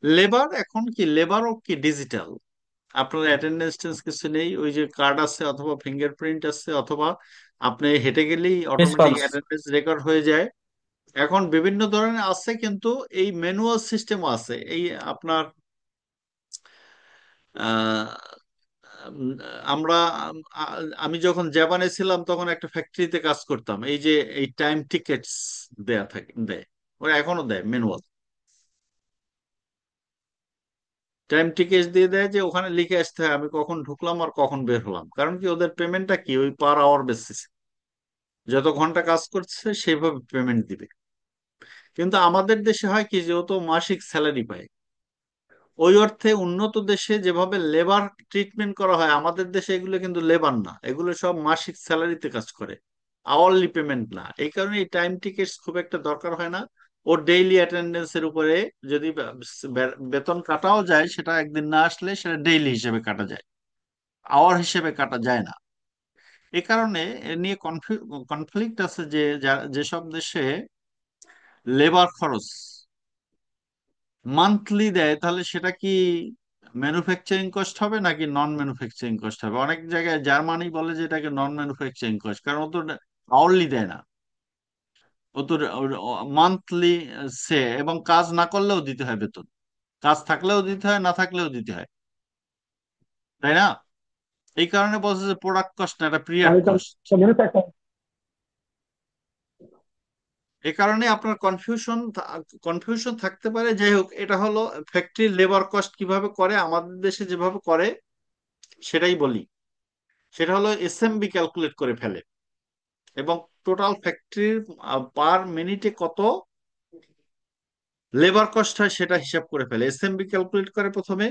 লেবার এখন কি, লেবারও কি ডিজিটাল, আপনার অ্যাটেন্ডেন্স কিছু নেই, ওই যে কার্ড আছে অথবা ফিঙ্গারপ্রিন্ট আছে, অথবা আপনি হেঁটে গেলেই অটোমেটিক রেসপন্স। অ্যাটেন্ডেন্স রেকর্ড হয়ে যায়। এখন বিভিন্ন ধরনের আছে, কিন্তু এই ম্যানুয়াল সিস্টেমও আছে। এই আপনার আহ, উম, আমরা আমি যখন জাপানে ছিলাম তখন একটা ফ্যাক্টরিতে কাজ করতাম, এই যে এই টাইম টিকেটস দেয়, ওরা এখনো দেয় ম্যানুয়াল টাইম টিকেট দিয়ে দেয়, যে ওখানে লিখে আসতে হয় আমি কখন ঢুকলাম আর কখন বের হলাম। কারণ কি, ওদের পেমেন্টটা কি ওই পার আওয়ার বেসিস, যত ঘন্টা কাজ করছে সেইভাবে পেমেন্ট দিবে। কিন্তু আমাদের দেশে হয় কি, যে ও তো মাসিক স্যালারি পায়। ওই অর্থে উন্নত দেশে যেভাবে লেবার ট্রিটমেন্ট করা হয়, আমাদের দেশে এগুলো কিন্তু লেবার না, এগুলো সব মাসিক স্যালারিতে কাজ করে, আওয়ারলি পেমেন্ট না। এই কারণে এই টাইম টিকেটস খুব একটা দরকার হয় না। ওর ডেইলি অ্যাটেন্ডেন্সের উপরে যদি বেতন কাটাও যায়, সেটা একদিন না আসলে সেটা ডেইলি হিসেবে কাটা যায়, আওয়ার হিসেবে কাটা যায় না। এই কারণে এ নিয়ে কনফ্লিক্ট আছে যে যেসব দেশে লেবার খরচ মান্থলি দেয়, তাহলে সেটা কি ম্যানুফ্যাকচারিং কস্ট হবে নাকি নন ম্যানুফ্যাকচারিং কস্ট হবে? অনেক জায়গায় জার্মানি বলে যে এটাকে নন ম্যানুফ্যাকচারিং কস্ট, কারণ ও তো আওয়ারলি দেয় না, ও তো মান্থলি সে, এবং কাজ না করলেও দিতে হয় বেতন, কাজ থাকলেও দিতে হয়, না থাকলেও দিতে হয়, তাই না? এই কারণে বলছে যে প্রোডাক্ট কস্ট না, এটা পিরিয়ড কস্ট। এই কারণে আপনার কনফিউশন থাকতে পারে। যাই হোক, এটা হলো ফ্যাক্টরি লেবার কস্ট কিভাবে করে, আমাদের দেশে যেভাবে করে সেটাই বলি। সেটা হলো এসএমবি ক্যালকুলেট করে ফেলে, এবং টোটাল ফ্যাক্টরির পার মিনিটে কত লেবার কস্ট হয় সেটা হিসাব করে ফেলে। এসএমবি ক্যালকুলেট করে প্রথমে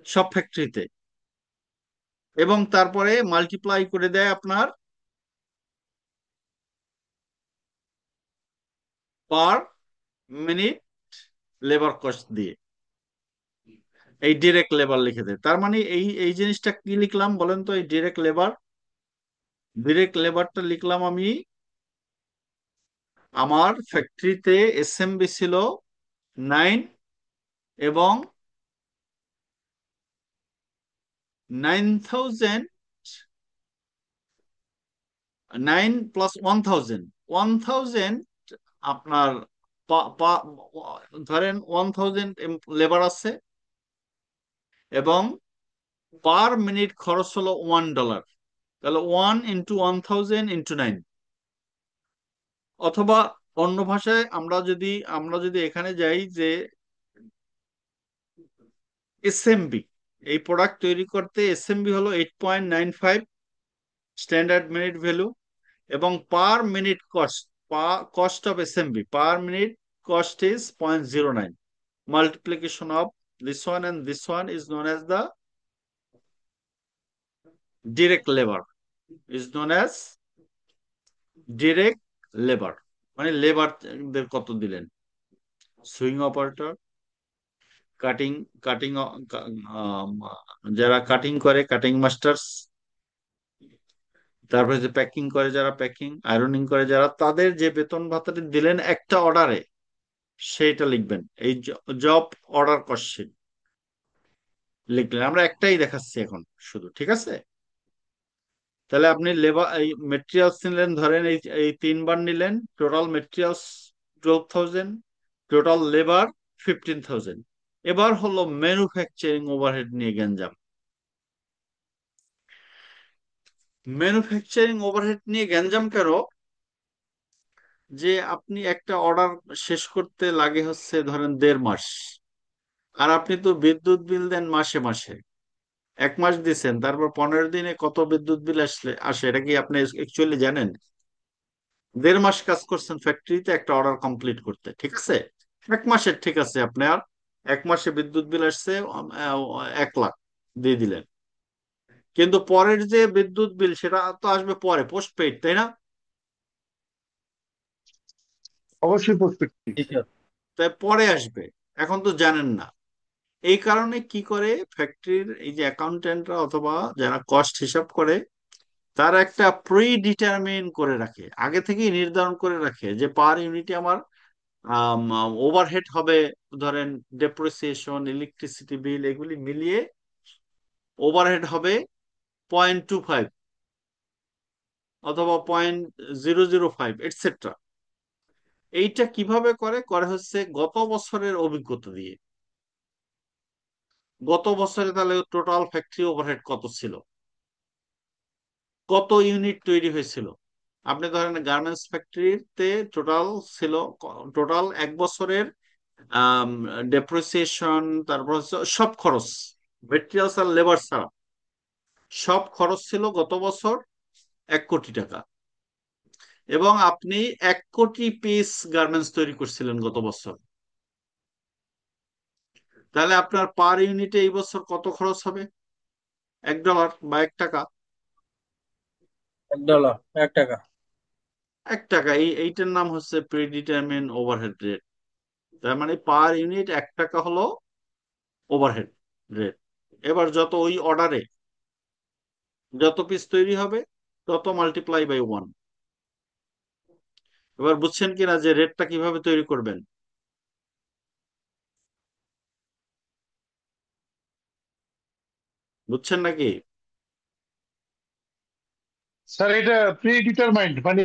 সব ফ্যাক্টরিতে, এবং তারপরে মাল্টিপ্লাই করে দেয় আপনার পার মিনিট লেবার কস্ট দিয়ে, এই ডিরেক্ট লেবার লিখে দেয়। তার মানে এই এই জিনিসটা কি লিখলাম বলেন তো? এই ডিরেক্ট লেবারটা লিখলাম আমি, আমার ফ্যাক্টরিতে এসএমবি ছিল 9, এবং 9,000 9 প্লাস 1000, 1000 আপনার ধরেন 1000 লেবার আছে, এবং পার মিনিট খরচ হলো $1। তাহলে 1 × 1000 × 9। অথবা অন্য ভাষায় আমরা যদি এখানে যাই যে এসএমবি, এই প্রোডাক্ট তৈরি করতে এসএমবি হলো 8.95 স্ট্যান্ডার্ড মিনিট ভ্যালু, এবং per minute cost of SMB per minute cost is 0.09. Multiplication of this one and this one is known as the direct labor, is known as direct labor, মানে লেবারদের কত দিলেন, swing operator, cutting cutting যারা cutting করে cutting masters, তারপরে যে packing করে যারা packing, ironing করে যারা, তাদের যে বেতন ভাতাটি দিলেন একটা অর্ডারে, সেইটা লিখবেন এই জব অর্ডার কস্ট লিখলেন। আমরা একটাই দেখাচ্ছি এখন শুধু, ঠিক আছে? তাহলে আপনি লেবার এই মেটেরিয়ালস নিলেন, ধরেন এই 3 বার নিলেন, টোটাল মেটেরিয়ালস 12,000, টোটাল লেবার 15,000। এবার হলো ম্যানুফ্যাকচারিং ওভারহেড নিয়ে গ্যাঞ্জাম। ম্যানুফ্যাকচারিং ওভারহেড নিয়ে গ্যাঞ্জাম কেন? যে আপনি একটা অর্ডার শেষ করতে লাগে হচ্ছে ধরেন 1.5 মাস, আর আপনি তো বিদ্যুৎ বিল দেন মাসে মাসে, 1 মাস দিচ্ছেন, তারপর 15 দিনে কত বিদ্যুৎ বিল আসে এটা কি আপনি অ্যাকচুয়ালি জানেন? 1.5 মাস কাজ করছেন ফ্যাক্টরিতে একটা অর্ডার কমপ্লিট করতে, ঠিক আছে? 1 মাসের ঠিক আছে, আপনার 1 মাসে বিদ্যুৎ বিল আসছে 1 লাখ, দিয়ে দিলেন। কিন্তু পরের যে বিদ্যুৎ বিল সেটা তো আসবে পরে, পোস্ট পেইড, তাই না? অবশ্যই প্রস্পেক্টিভ। জি স্যার। তাই পরে আসবে, এখন তো জানেন না। এই কারণে কি করে ফ্যাক্টরির এই যে অ্যাকাউন্টেন্টরা অথবা যারা কস্ট হিসাব করে, তারা একটা প্রি ডিটারমিন করে রাখে, আগে থেকেই নির্ধারণ করে রাখে যে পার ইউনিটে আমার ওভারহেড হবে, ধরেন ডেপ্রিসিয়েশন, ইলেকট্রিসিটি বিল, এগুলি মিলিয়ে ওভারহেড হবে 0.25 অথবা 0.005 এটসেট্রা। এইটা কিভাবে করে করে হচ্ছে গত বছরের অভিজ্ঞতা দিয়ে। গত বছরে তাহলে টোটাল ফ্যাক্টরি ওভারহেড কত ছিল, কত ইউনিট তৈরি হয়েছিল। আপনি ধরেন গার্মেন্টস ফ্যাক্টরিতে টোটাল ছিল, টোটাল 1 বছরের ডেপ্রিসিয়েশন, তারপর হচ্ছে সব খরচ, মেটেরিয়ালস আর লেবার ছাড়া সব খরচ ছিল গত বছর 1 কোটি টাকা, এবং আপনি 1 কোটি পিস গার্মেন্টস তৈরি করছিলেন গত বছর। তাহলে আপনার পার ইউনিটে এই বছর কত খরচ হবে? $1 বা 1 টাকা। $1, 1 টাকা। 1 টাকা, এইটার নাম হচ্ছে প্রিডিটারমিন ওভারহেড রেট। তার মানে পার ইউনিট 1 টাকা হলো ওভারহেড রেট। এবার যত ওই অর্ডারে যত পিস তৈরি হবে তত মাল্টিপ্লাই বাই 1। এবার বুঝছেন কিনা যে রেটটা কিভাবে তৈরি করবেন? বুঝছেন নাকি? স্যার এটা প্রি ডিটারমাইন্ড, মানে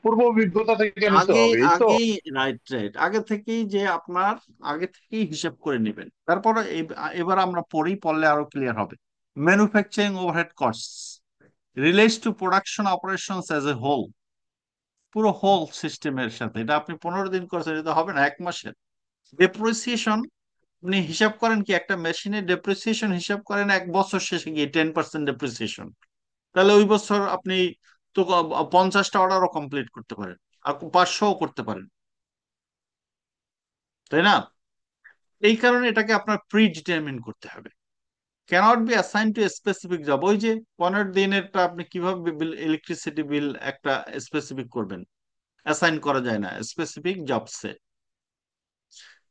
পূর্ব অভিজ্ঞতা থেকে নিতে আগে হবে, এই তো? আগেই রাইট রাইট, আগে থেকেই যে আপনার আগে থেকেই হিসাব করে নেবেন। তারপরে এবার আমরা পড়লে আরো ক্লিয়ার হবে। Manufacturing overhead costs relates to production operations as a whole, পুরো হোল সিস্টেমের সাথে। এটা আপনি 15 দিন করছেন, এটা হবে না 1 মাসের। ডেপ্রিসিয়েশন আপনি হিসাব করেন কি, একটা মেশিনের ডেপ্রিসিয়েশন হিসাব করেন 1 বছর শেষে গিয়ে 10% ডেপ্রিসিয়েশন। তাহলে ওই বছর আপনি তো 50টা অর্ডারও কমপ্লিট করতে পারেন, আর 500ও করতে পারেন, তাই না? এই কারণে এটাকে আপনার প্রি ডিটারমিন করতে হবে। Cannot be assign to specific job. ওই যে 15 দিনেরটা আপনি কিভাবে ইলেকট্রিসিটি বিল একটা স্পেসিফিক করবেন? অ্যাসাইন করা যায় না স্পেসিফিক জবসে।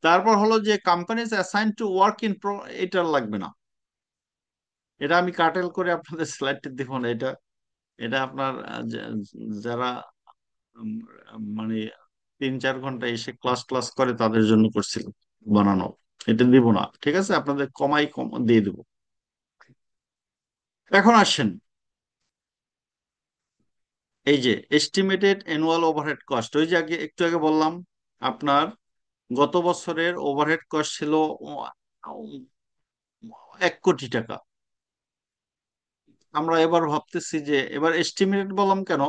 তারপর হলো যে companies assign to work in এটা লাগবে না, এটা আমি কাটেল করে আপনাদের স্লাইডটা দিব না। এটা এটা আপনার যারা উম, মানে 3-4 ঘন্টা এসে ক্লাস ক্লাস করে তাদের জন্য করছিল বানানো, এটা দিব না, ঠিক আছে? আপনাদের কম দিয়ে দিব। এখন আসেন এই যে এস্টিমেটেড অ্যানুয়াল ওভারহেড কস্ট, ওই যে একটু আগে বললাম আপনার গত বছরের ওভারহেড কস্ট ছিল 1 কোটি টাকা। আমরা এবার ভাবতেছি যে এবার এস্টিমেটেড বললাম কেন,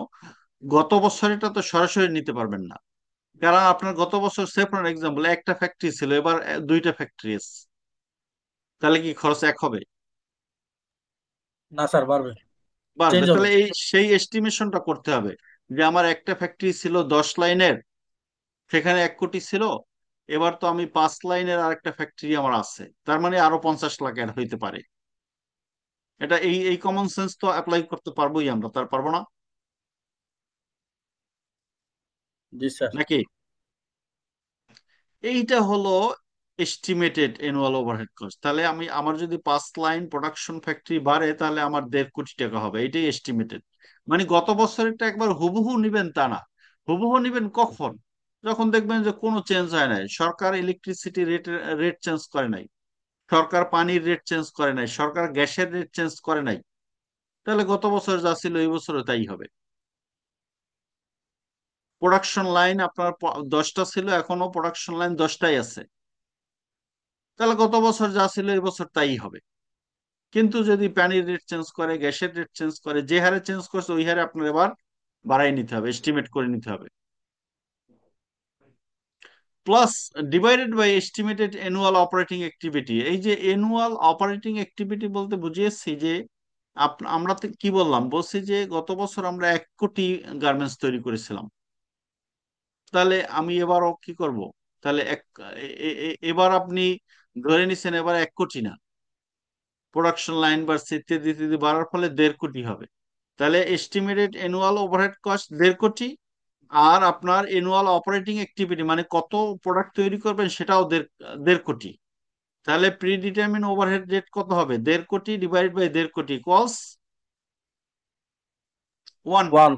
গত বছরেরটা তো সরাসরি নিতে পারবেন না, কারণ আপনার গত বছর সে ফর এক্সাম্পল একটা ফ্যাক্টরি ছিল, এবার দুইটা ফ্যাক্টরি আছে, তাহলে কি খরচ এক হবে? না স্যার, বাড়বে, বাড়বে। চেঞ্জ হবে। তাহলে সেই এস্টিমেশনটা করতে হবে যে আমার একটা ফ্যাক্টরি ছিল 10 লাইনের, সেখানে 1 কোটি ছিল, এবার তো আমি 5 লাইনের আরেকটা ফ্যাক্টরি আমার আছে, তার মানে আরো 50 লাখ এর হইতে পারে। এটা এই এই কমন সেন্স তো অ্যাপ্লাই করতে পারবোই আমরা, তার পারবো না জি স্যার। নাকি? এইটা হলো এস্টিমেটেড অ্যানুয়াল ওভারহেড কস্ট। তাহলে আমার যদি 5 লাইন প্রোডাকশন ফ্যাক্টরি বাড়ে, তাহলে আমার 1.5 কোটি টাকা হবে, এটাই এস্টিমেটেড। মানে গত বছরেরটা একবার হুবহু নিবেন তা না। হুবহু নিবেন কখন? যখন দেখবেন যে কোনো চেঞ্জ হয় নাই, সরকার ইলেকট্রিসিটি রেট চেঞ্জ করে নাই, সরকার পানির রেট চেঞ্জ করে নাই, সরকার গ্যাসের রেট চেঞ্জ করে নাই, তাহলে গত বছর যা ছিল এই বছরও তাই হবে। প্রোডাকশন লাইন আপনার 10টা ছিল, এখনো প্রোডাকশন লাইন 10টাই আছে, তাহলে গত বছর যা ছিল এই বছর তাই হবে। কিন্তু যদি পানির রেট চেঞ্জ করে, গ্যাসের রেট চেঞ্জ করে, যে হারে চেঞ্জ করছে ওই হারে আপনার এবার বাড়াই নিতে হবে, এস্টিমেট করে নিতে হবে। Plus divided by estimated annual operating activity. এই যে অ্যানুয়াল অপারেটিং অ্যাক্টিভিটি বলতে বুঝিয়েছি যে আমরা তো কি বললাম, বলছি যে গত বছর আমরা 1 কোটি গার্মেন্টস তৈরি করেছিলাম, তাহলে আমি এবারও কি করব? তাহলে এবার আপনি ধরে নিছেন এবার 1 কোটি না, প্রোডাকশন লাইন বাড়ছে ইত্যাদি ইত্যাদি বাড়ার ফলে 1.5 কোটি হবে। তাহলে এস্টিমেটেড অ্যানুয়াল ওভারহেড কস্ট 1.5 কোটি, আর আপনার অ্যানুয়াল অপারেটিং অ্যাক্টিভিটি মানে কত প্রোডাক্ট তৈরি করবেন সেটাও 1.5 কোটি। তাহলে প্রি ডিটারমিন ওভারহেড রেট কত হবে? 1.5 কোটি ডিভাইড বাই 1.5 কোটি ইকুয়ালস 1। ওয়ান।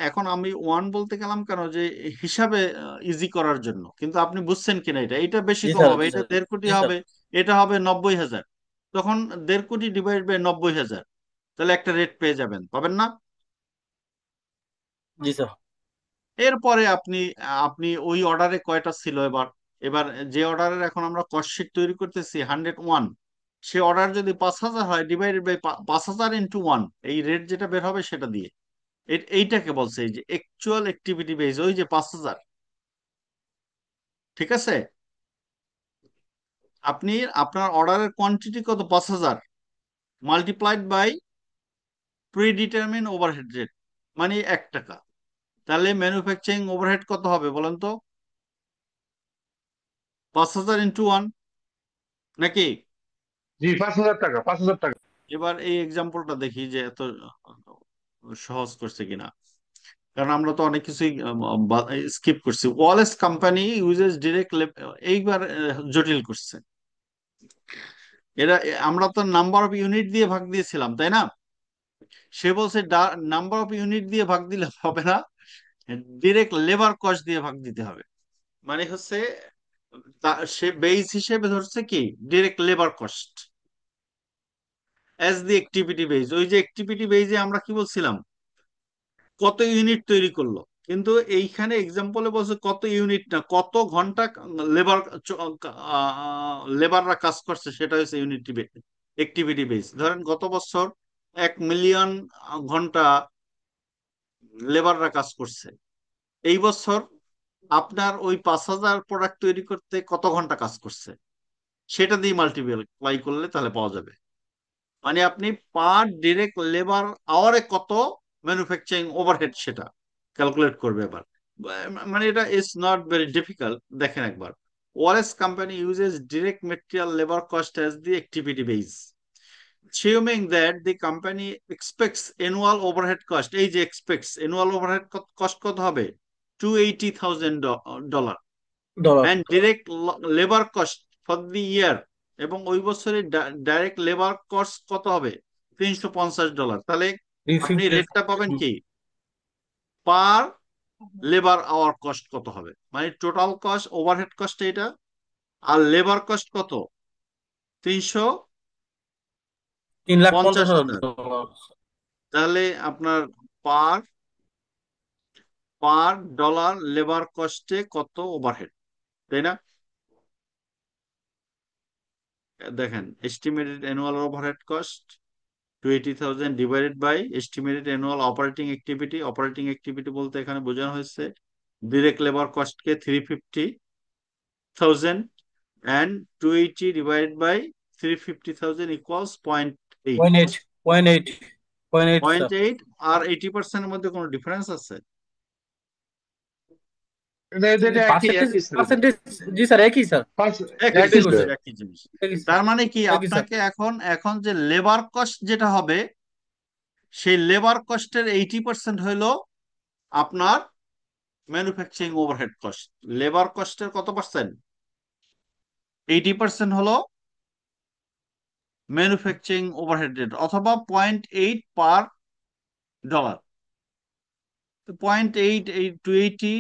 এখন আমি 1 বলতে গেলাম কেন, যে হিসাবে ইজি করার জন্য, কিন্তু আপনি বুঝছেন কিনা এটা, এটা বেশি জি কম স্যার, হবে, জি এটা স্যার, 1.5 কোটি জি স্যার। হবে, এটা হবে 90,000। তখন 1.5 কোটি ডিভাইড বাই 90,000, তাহলে একটা রেট পেয়ে যাবেন, পাবেন না? জি স্যার। এরপরে আপনি আপনি ওই অর্ডারে কয়টা ছিল এবার, এবার যে অর্ডারের এখন আমরা কস্ট শিট তৈরি করতেছি 101, সে অর্ডার যদি 5,000 হয়, ডিভাইডেড বাই 5,000 × 1, এই রেট যেটা বের হবে সেটা দিয়ে। এইটাকে বলছে এই যে অ্যাকচুয়াল অ্যাক্টিভিটি বেস, ওই যে 5,000। ঠিক আছে, আপনি আপনার অর্ডারের কোয়ান্টিটি কত? 5,000 multiplied by predetermine overhead rate, মানে 1 টাকা। তাহলে ম্যানুফ্যাকচারিং ওভারহেড কত হবে বলেন তো? 5,000 × 1 নাকি? জি, 5,000 টাকা, 5,000 টাকা। এবার এই এক্সাম্পলটা দেখি যে এত সহজ করছে কিনা, কারণ আমরা তো অনেক কিছুই স্কিপ করছি। ওয়ালেস কোম্পানি ইউজেস ডিরেক্ট, এইবার জটিল করছে এরা। আমরা তো নাম্বার অফ ইউনিট দিয়ে ভাগ দিয়েছিলাম, তাই না? সে বলছে নাম্বার অফ ইউনিট দিয়ে ভাগ দিলে হবে না, ডিরেক্ট লেবার কস্ট দিয়ে ভাগ দিতে হবে। মানে হচ্ছে সে বেস হিসেবে ধরছে কি direct labour cost as the activity base. ওই যে অ্যাক্টিভিটি বেসে আমরা কি বলছিলাম, কত ইউনিট তৈরি করলো, কিন্তু এইখানে এক্সাম্পলে বলছে কত ইউনিট না, কত ঘন্টা লেবার লেবাররা কাজ করছে, সেটা হচ্ছে ইউনিট অ্যাক্টিভিটি বেস। ধরেন গত বছর 1 মিলিয়ন ঘন্টা লেবাররা কাজ করছে, এই বছর আপনার ওই 5,000 প্রোডাক্ট তৈরি করতে কত ঘন্টা কাজ করছে, সেটা দিয়ে মাল্টিপ্লাই করলে তাহলে পাওয়া যাবে। মানে আপনি পার ডিরেক্ট লেবার আওয়ারে কত ম্যানুফ্যাকচারিং ওভারহেড সেটা ক্যালকুলেট করবে এবার। মানে এটা ইজ নট ভেরি ডিফিকাল্ট, দেখেন একবার। Wares company uses direct material labour cost as the activity base, assuming that the company expects annual overhead cost, এই যে expects annual overhead cost কত হবে? $280,000 dollar. and direct labor cost for the year, এবং ওই বছরে direct labour cost কত হবে? $350। তাহলে আপনি 350। রেটটা পাবেন কি পার লেবার আওয়ার কস্ট কত হবে, মানে টোটাল কস্ট ওভারহেড কস্ট এটা, আর লেবার কস্ট কত? 3,50,000 350,000। ডলার। তাহলে আপনার পার পার ডলার লেবার কস্টে কত ওভারহেড, তাই না? দেখেন, estimated annual overhead cost 20,000 divided by estimated annual operating activity. Operating activity বলতে এখানে বোঝানো হয়েছে ডিরেক্ট লেবার কস্টকে 350,000 and 280 divided by 350,000 equals 0.8। 0.8, 0.8, 0.8 sir. 0.8 আর 80% এর মধ্যে কোনো ডিফারেন্স আছে? এটা এটা এটা একই পার্সেন্টেজ একই স্যার, পার্সেন্টেজ জি স্যার, একই স্যার, একই একই জিনিস, স্যার। একই জিনিস। একই স্যার, তার মানে কি, একই স্যার। আপনাকে এখন এখন যে লেবার কস্ট যেটা হবে, সেই লেবার কস্টের 80% হইলো আপনার ম্যানুফ্যাকচারিং ওভারহেড কস্ট। লেবার কস্টের কত পার্সেন্ট? 80% হলো ম্যানুফ্যাকচারিং ওভারহেড রেট, অথবা 0.8 পার ডলার। 0.8, এই 280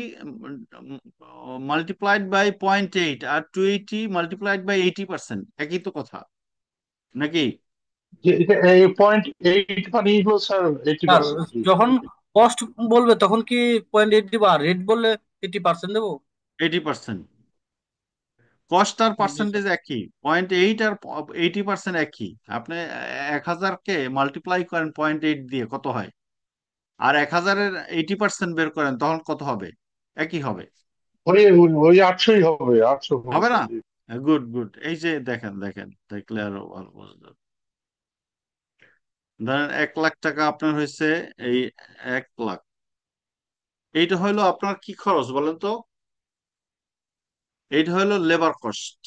মাল্টিপ্লাইড বাই 0.8 আর 280 মাল্টিপ্লাইড বাই 80%, একই তো কথা নাকি? এই 0.8 মানে হলো স্যার স্যার 80%। যখন কস্ট বলবে তখন কি 0.8 দিব, আর রেট বললে 80% দেবো? 80%। কস্ট আর জি স্যার। পার্সেন্টেজ একই, 0.8 আর 80% একই। আপনি 1,000-কে মাল্টিপ্লাই করেন 0.8 দিয়ে, কত হয়? আর 1,000-এর 80% বের করেন, তখন কত হবে? একই হবে, ওই ওই 800ই হবে, 800 হবে হবে না? স্যার, জি। গুড গুড, এই যে দেখেন দেখেন, দেখলে আরো ভালো বোঝা যাবে। ধরেন 1 লাখ টাকা আপনার হয়েছে, এই 1 লাখ, এইটা হইলো আপনার কি খরচ বলেন তো? এইটা হইলো লেবার কস্ট।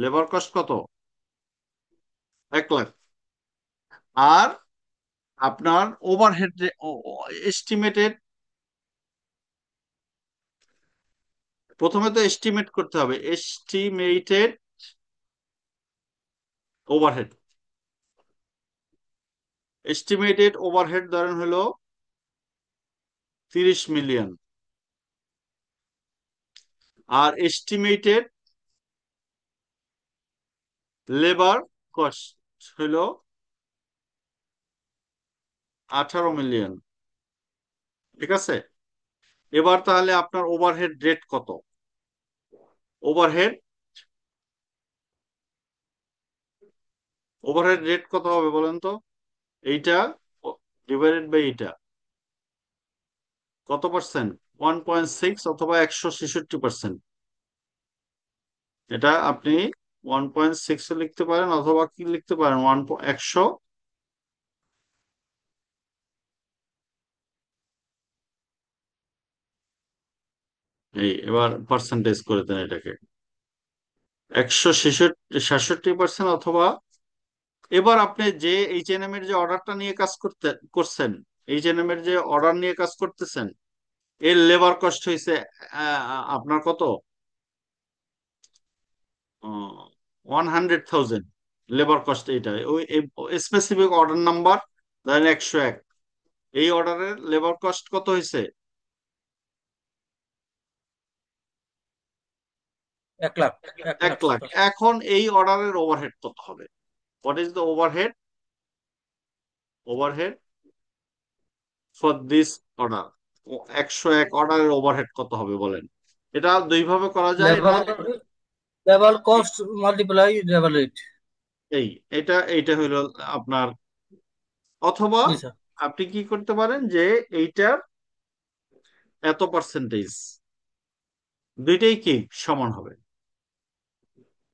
লেবার কস্ট কত? 1 লাখ। আর আপনার ওভারহেড এস্টিমেটেড, প্রথমে তো এস্টিমেট করতে হবে, এস্টিমেটেড ওভারহেড। এস্টিমেটেড ওভারহেড ধরেন হলো 30 মিলিয়ন, আর এস্টিমেটেড লেবার কস্ট হলো 18 মিলিয়ন। ঠিক আছে, এবার তাহলে আপনার ওভারহেড রেট কত? ওভারহেড ওভারহেড রেট কত হবে বলেন তো? এইটা ডিভাইডেড বাই এইটা, কত পার্সেন্ট? 1.6 অথবা 166%। এটা আপনি 1.6 লিখতে পারেন, অথবা কি লিখতে পারেন, 100। এই এবার পার্সেন্টেজ করে দেন এটাকে, 166% অথবা, এবার আপনি যে H&M এর যে অর্ডারটা নিয়ে কাজ করছেন, H&M এর যে অর্ডার নিয়ে কাজ করতেছেন, এর লেবার কস্ট হয়েছে আপনার কত? 100,000 লেবার কস্ট। এইটা ওই স্পেসিফিক অর্ডার নাম্বার ধরেন 101, এই অর্ডারের লেবার কস্ট কত হয়েছে? 1 লাখ, 1 লাখ 1 লাখ। স্যার। এখন এই অর্ডারের ওভারহেড কত হবে? What is the overhead? Overhead for this order, 101 অর্ডারের ওভারহেড কত হবে বলেন? এটা দুই ভাবে করা যায়। এটা labour labour cost multiply labour rate. এই এইটা হইলো আপনার, অথবা জি স্যার। আপনি কি করতে পারেন যে এইটার এত পার্সেন্টেজ, দুইটাই কি সমান হবে।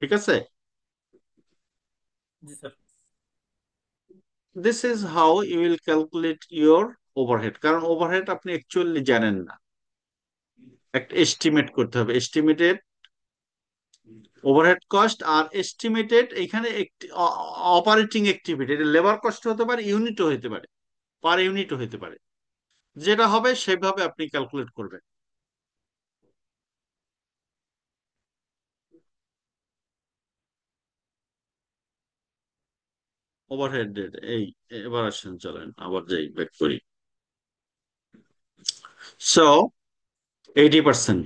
ঠিক আছে, জি sir. This is how you will calculate your overhead. কারণ ওভারহেড আপনি অ্যাকচুয়ালি জানেন না, একটা এস্টিমেট করতে হবে। এস্টিমেটেড ওভারহেড কস্ট আর এস্টিমেটেড, এখানে অপারেটিং অ্যাক্টিভিটি, এটা লেবার কস্ট হতে পারে, ইউনিটও হতে পারে, পার ইউনিটও হতে পারে। যেটা হবে সেভাবে আপনি ক্যালকুলেট করবেন ওভারহেড রেট। এই এবার আসেন, চলেন আবার যাই, ব্যাক করি। So 80%,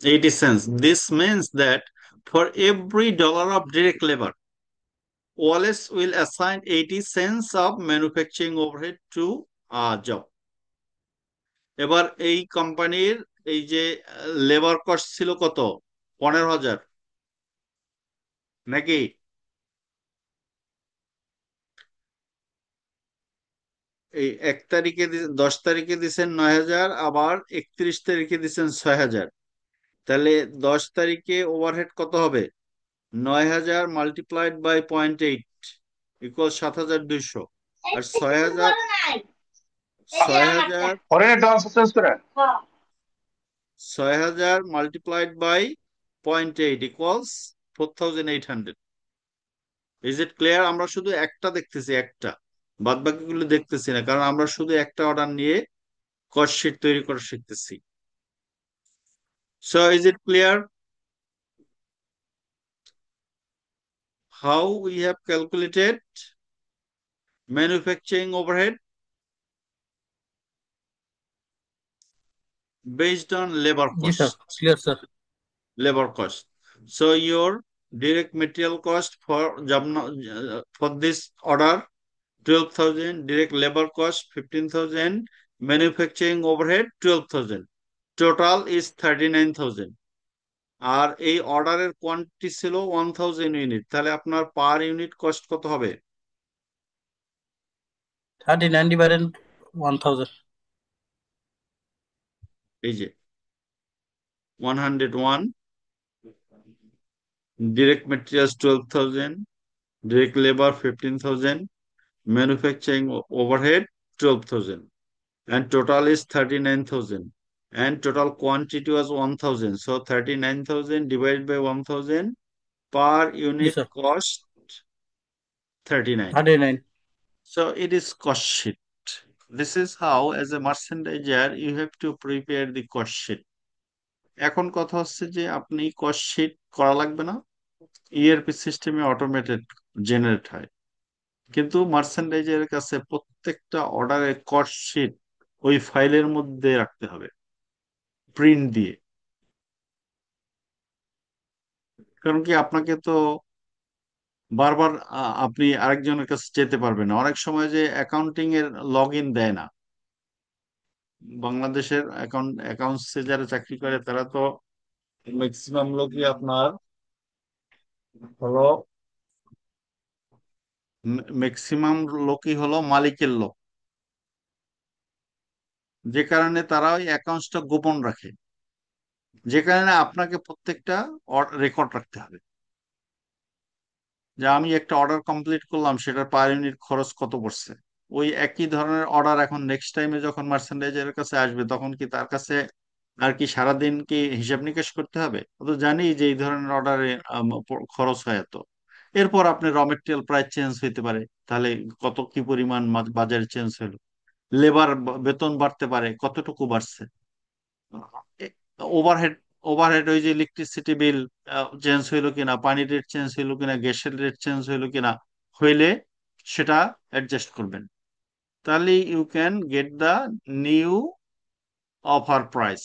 80 cents. This means that for every dollar of direct labor, Wallace will assign 80 cents of manufacturing overhead to a job. এবার এই কোম্পানির এই যে লেবার কস্ট ছিল কত? 15,000 নাকি? এই 10 তারিখে দিছেন 9,000, আবার 31 তারিখে দিছেন 6,000। তাহলে 10 তারিখে ওভারহেড কত হবে? 9,000 মাল্টিপ্লাইড বাই 0.8 ইকুয়াল 7,200। আর 6,000, 6,000, ফরেনের ট্রান্সফার চেঞ্জ করে 6,000 multiplied by 0.8 equals 4,800। Is it clear? আমরা শুধু একটা দেখতেছি, একটা, বাদ বাকিগুলো দেখতেছি না, কারণ আমরা শুধু একটা অর্ডার নিয়ে কস্ট শিট তৈরি করা শিখতেছি। So is it clear how we have calculated manufacturing overhead based on labor G sir, cost? Clear sir. Labor cost. So your direct material cost for Jamna, for this order 12,000, direct labor cost 15,000, manufacturing overhead 12,000, total is 39,000। আর এই অর্ডারের quantity ছিল 1,000 unit, তাহলে আপনার per unit cost কত হবে? 39 divided 1000। এই যে 101, direct materials 12,000, direct labor 15,000, manufacturing overhead 12,000, and total is 39,000, and total quantity was 1,000. So 39,000 divided by 1,000, per G unit sir, cost 39. 39। So it is cost sheet. This is how, as a merchandiser, you have to prepare the cost sheet. এখন কথা হচ্ছে যে আপনি cost sheet করা লাগবে না, ERP সিস্টেমে automated generate হয়, কিন্তু মার্চেন্ডাইজারের কাছে প্রত্যেকটা অর্ডারের কস্ট শিট ওই ফাইলের মধ্যে রাখতে হবে প্রিন্ট দিয়ে। কারণ কি, আপনাকে তো বারবার আপনি আরেকজনের কাছে যেতে পারবেন না। অনেক সময় যে অ্যাকাউন্টিং এর লগ ইন দেয় না, বাংলাদেশের অ্যাকাউন্টসে যারা চাকরি করে তারা তো ম্যাক্সিমাম লোকই আপনার হলো, ম্যাক্সিমাম লোকই হলো মালিকের লোক, যে কারণে তারা ওই অ্যাকাউন্টসটা গোপন রাখে, যে কারণে আপনাকে প্রত্যেকটা রেকর্ড রাখতে হবে যে আমি একটা অর্ডার কমপ্লিট করলাম, সেটার পার ইউনিট খরচ কত পড়ছে। ওই একই ধরনের অর্ডার এখন নেক্সট টাইমে যখন মার্চেন্ডাইজারের কাছে আসবে, তখন কি তার কাছে আর কি সারাদিন কি হিসাব নিকাশ করতে হবে? ও তো জানি যে এই ধরনের অর্ডারে খরচ হয় এত। এরপর আপনি র মেটেরিয়াল প্রাইস চেঞ্জ হইতে পারে, তাহলে কত কি পরিমাণ বাজারে চেঞ্জ হলো, লেবার বেতন বাড়তে পারে, কতটুকু বাড়ছে, ওভারহেড, ওভারহেড ওই যে ইলেকট্রিসিটি বিল চেঞ্জ হইলো কিনা, পানির রেট চেঞ্জ হইলো কিনা, গ্যাসের রেট চেঞ্জ হইলো কিনা, হইলে সেটা অ্যাডজাস্ট করবেন, তাহলে you can get the new offer price.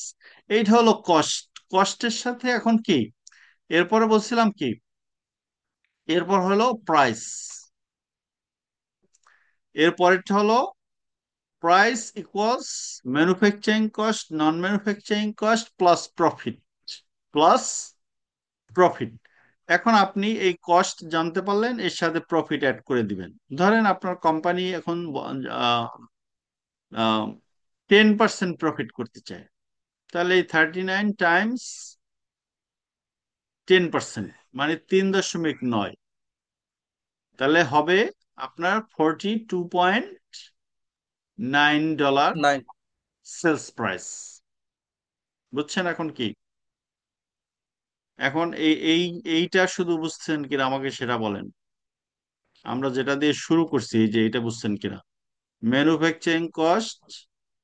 এইটা হলো কস্ট। কস্টের সাথে এখন কি, এরপরে বলছিলাম কি, এরপর হলো প্রাইস, এরপরেরটা হলো price equals manufacturing cost, non manufacturing cost plus profit, plus profit. এখন আপনি এই কস্ট জানতে পারলেন, এর সাথে প্রফিট অ্যাড করে দিবেন। ধরেন আপনার কোম্পানি এখন 10% প্রফিট করতে চায়, তাহলে এই 39 টাইমস 10%, মানে 3.9, তাহলে হবে আপনার $42.9 9। Sales price. বুঝছেন এখন কি? এখন এইটা শুধু বুঝছেন কিনা আমাকে সেটা বলেন। আমরা যেটা দিয়ে শুরু করছি, এই যে এটা বুঝছেন কিনা? Manufacturing cost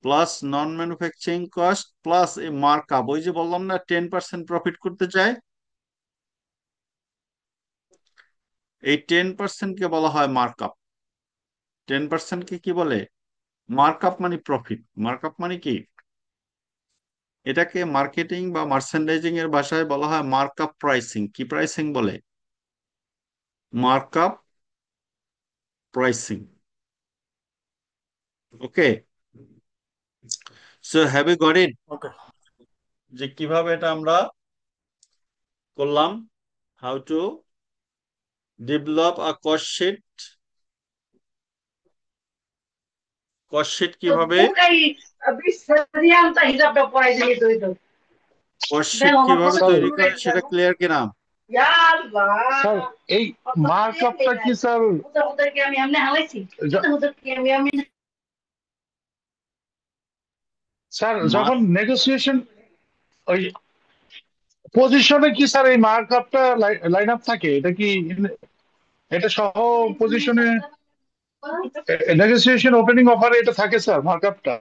plus non manufacturing cost plus a markup, ওই যে বললাম না 10% প্রফিট করতে চায়, এই 10% কে বলা হয় মার্ক আপ। 10% কে কি বলে? মার্ক আপ মানে প্রফিট। মার্ক আপ মানে কি? এটাকে মার্কেটিং বা মার্চেন্ডাইজিং এর ভাষায় বলা হয় মার্ক আপ প্রাইসিং। কি প্রাইসিং বলে? Markup pricing. Okay, so have you got it okay. যে কিভাবে এটা আমরা করলাম, how to develop a cost sheet, cost sheet কিভাবে, কস্ট শিট কিভাবে স্যার তৈরি করে সেটা ক্লিয়ার কিনা? স্যার এই মার্কআপটা কি স্যার স্যার যখন নেগোসিয়েশন ওই পজিশনে কি স্যার এই মার্কআপটা লাইন আপ থাকে, এটা কি এটা সহ পজিশনে নেগোসিয়েশন ওপেনিং অফারে এটা থাকে স্যার মার্কআপটা?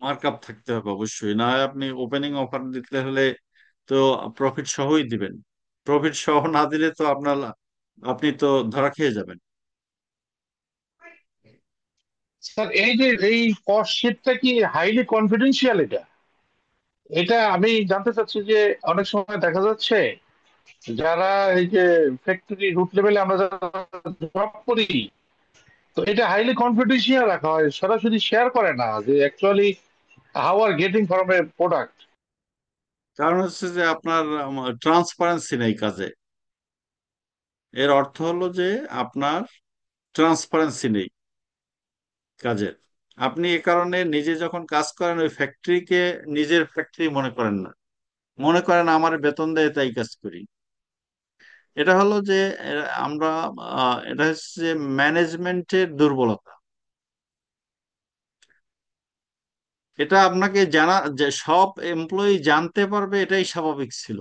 মার্কআপ থাকতে হবে অবশ্যই, না হয় আপনি ওপেনিং অফার দিতে হলে তো প্রফিট সহই দিবেন, প্রফিট সহ না দিলে তো আপনি তো ধরা খেয়ে যাবেন। স্যার এই যে এই কস্ট শিটটা কি হাইলি কনফিডেন্সিয়াল? এটা এটা আমি জানতে চাচ্ছি যে অনেক সময় দেখা যাচ্ছে যারা এই যে ফ্যাক্টরি রুট লেভেলে আমরা যারা জব করি, তো এটা হাইলি কনফিডেন্সিয়াল রাখা হয়, সরাসরি শেয়ার করে না যে actually how are getting from a product. কারণ হচ্ছে যে আপনার ট্রান্সপারেন্সি নেই কাজে, এর অর্থ হলো যে আপনার ট্রান্সপারেন্সি নেই কাজের। আপনি এ কারণে নিজে যখন কাজ করেন ওই ফ্যাক্টরিকে নিজের ফ্যাক্টরি মনে করেন না, মনে করেন আমার বেতন দেয় তাই কাজ করি। এটা হলো যে আমরা এটা হচ্ছে যে ম্যানেজমেন্টের দুর্বলতা। এটা আপনাকে জানা যে সব এমপ্লয়ি জানতে পারবে এটাই স্বাভাবিক ছিল।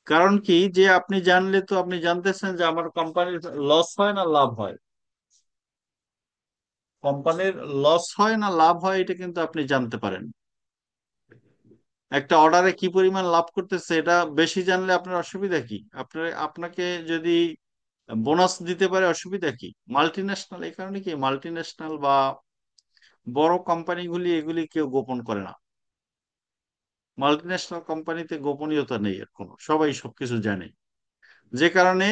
কারণ কি, যে আপনি জানলে তো আপনি জানতেছেন যে আমার কোম্পানির লস হয় না লাভ হয়, কোম্পানির লস হয় না লাভ হয় এটা কিন্তু আপনি জানতে পারেন। একটা অর্ডারে কি পরিমাণ লাভ করতেছে এটা বেশি জানলে আপনার অসুবিধা কি? আপনাকে যদি বোনাস দিতে পারে অসুবিধা কি? মাল্টি ন্যাশনাল, এই কারণে কি মাল্টি ন্যাশনাল বা বড় কোম্পানিগুলি এগুলি কেউ গোপন করে না। মাল্টি ন্যাশনাল কোম্পানিতে গোপনীয়তা নেই, এর কোনো, সবাই সবকিছু জানে। যে কারণে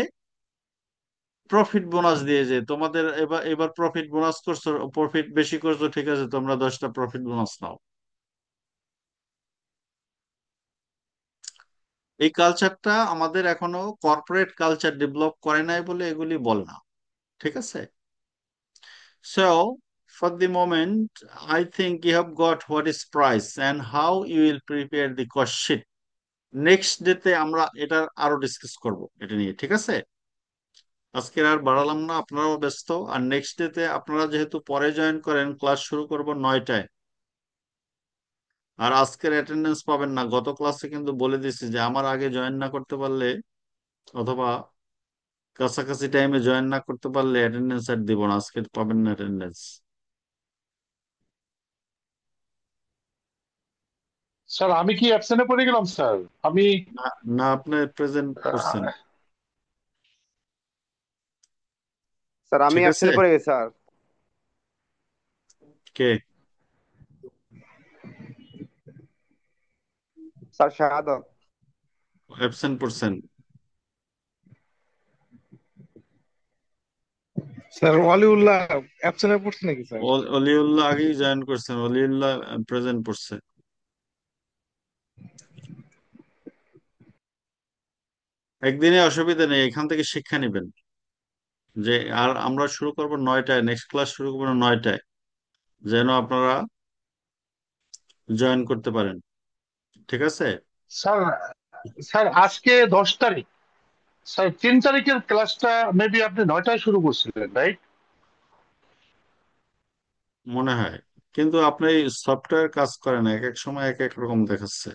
প্রফিট বোনাস দিয়ে, যে তোমাদের এবার এবার প্রফিট বোনাস করছো, প্রফিট বেশি করছো, ঠিক আছে তোমরা 10টা প্রফিট বোনাস নাও। এই কালচারটা আমাদের এখনো কর্পোরেট কালচার ডেভেলপ করে নাই বলে এগুলি বলে না, ঠিক আছে? So for the moment I think you have got what is price and how you will prepare the cost sheet. Next ডেতে আমরা এটার আরো ডিসকাস করব এটা নিয়ে, ঠিক আছে? আজকে আর বাড়ালাম না, আপনারাও ব্যস্ত। আর নেক্সট ডেতে আপনারা যেহেতু পরে জয়েন করেন, ক্লাস শুরু করব 9টায়। আর আজকের অ্যাটেন্ডেন্স পাবেন না, গত ক্লাসে কিন্তু বলে দিছি যে আমার আগে জয়েন না করতে পারলে অথবা কাছাকাছি টাইমে জয়েন না করতে পারলে অ্যাটেন্ডেন্স আর দিব না, আজকে পাবেন না অ্যাটেন্ডেন্স। স্যার আমি কি অ্যাবসেন্টে পড়ে গেলাম স্যার? আমি না, না, আপনি প্রেজেন্ট করছেন, স্যার আমি ঠিক আছে? অ্যাবসেন্ট পড়ে গেছি স্যার। কে? স্যার শাহাদত। অ্যাবসেন্ট করছেন? স্যার ওয়ালিউল্লাহ অ্যাবসেন্টে পড়ছে নাকি স্যার? অলিউল্লাহ আগেই জয়েন করছেন, অলিউল্লাহ প্রেজেন্ট করছে। একদিনে অসুবিধা নেই, এখান থেকে শিক্ষা নেবেন যে আর আমরা শুরু করব 9টায়, নেক্সট ক্লাস শুরু করবো 9টায়, যেন আপনারা জয়েন করতে পারেন, ঠিক আছে? স্যার স্যার আজকে 10 তারিখ, স্যার 3 তারিখের ক্লাসটা মেবি আপনি 9টায় শুরু করছিলেন, রাইট? মনে হয়, কিন্তু আপনি সফটওয়্যার কাজ করেন, এক এক সময় এক এক রকম দেখাচ্ছে।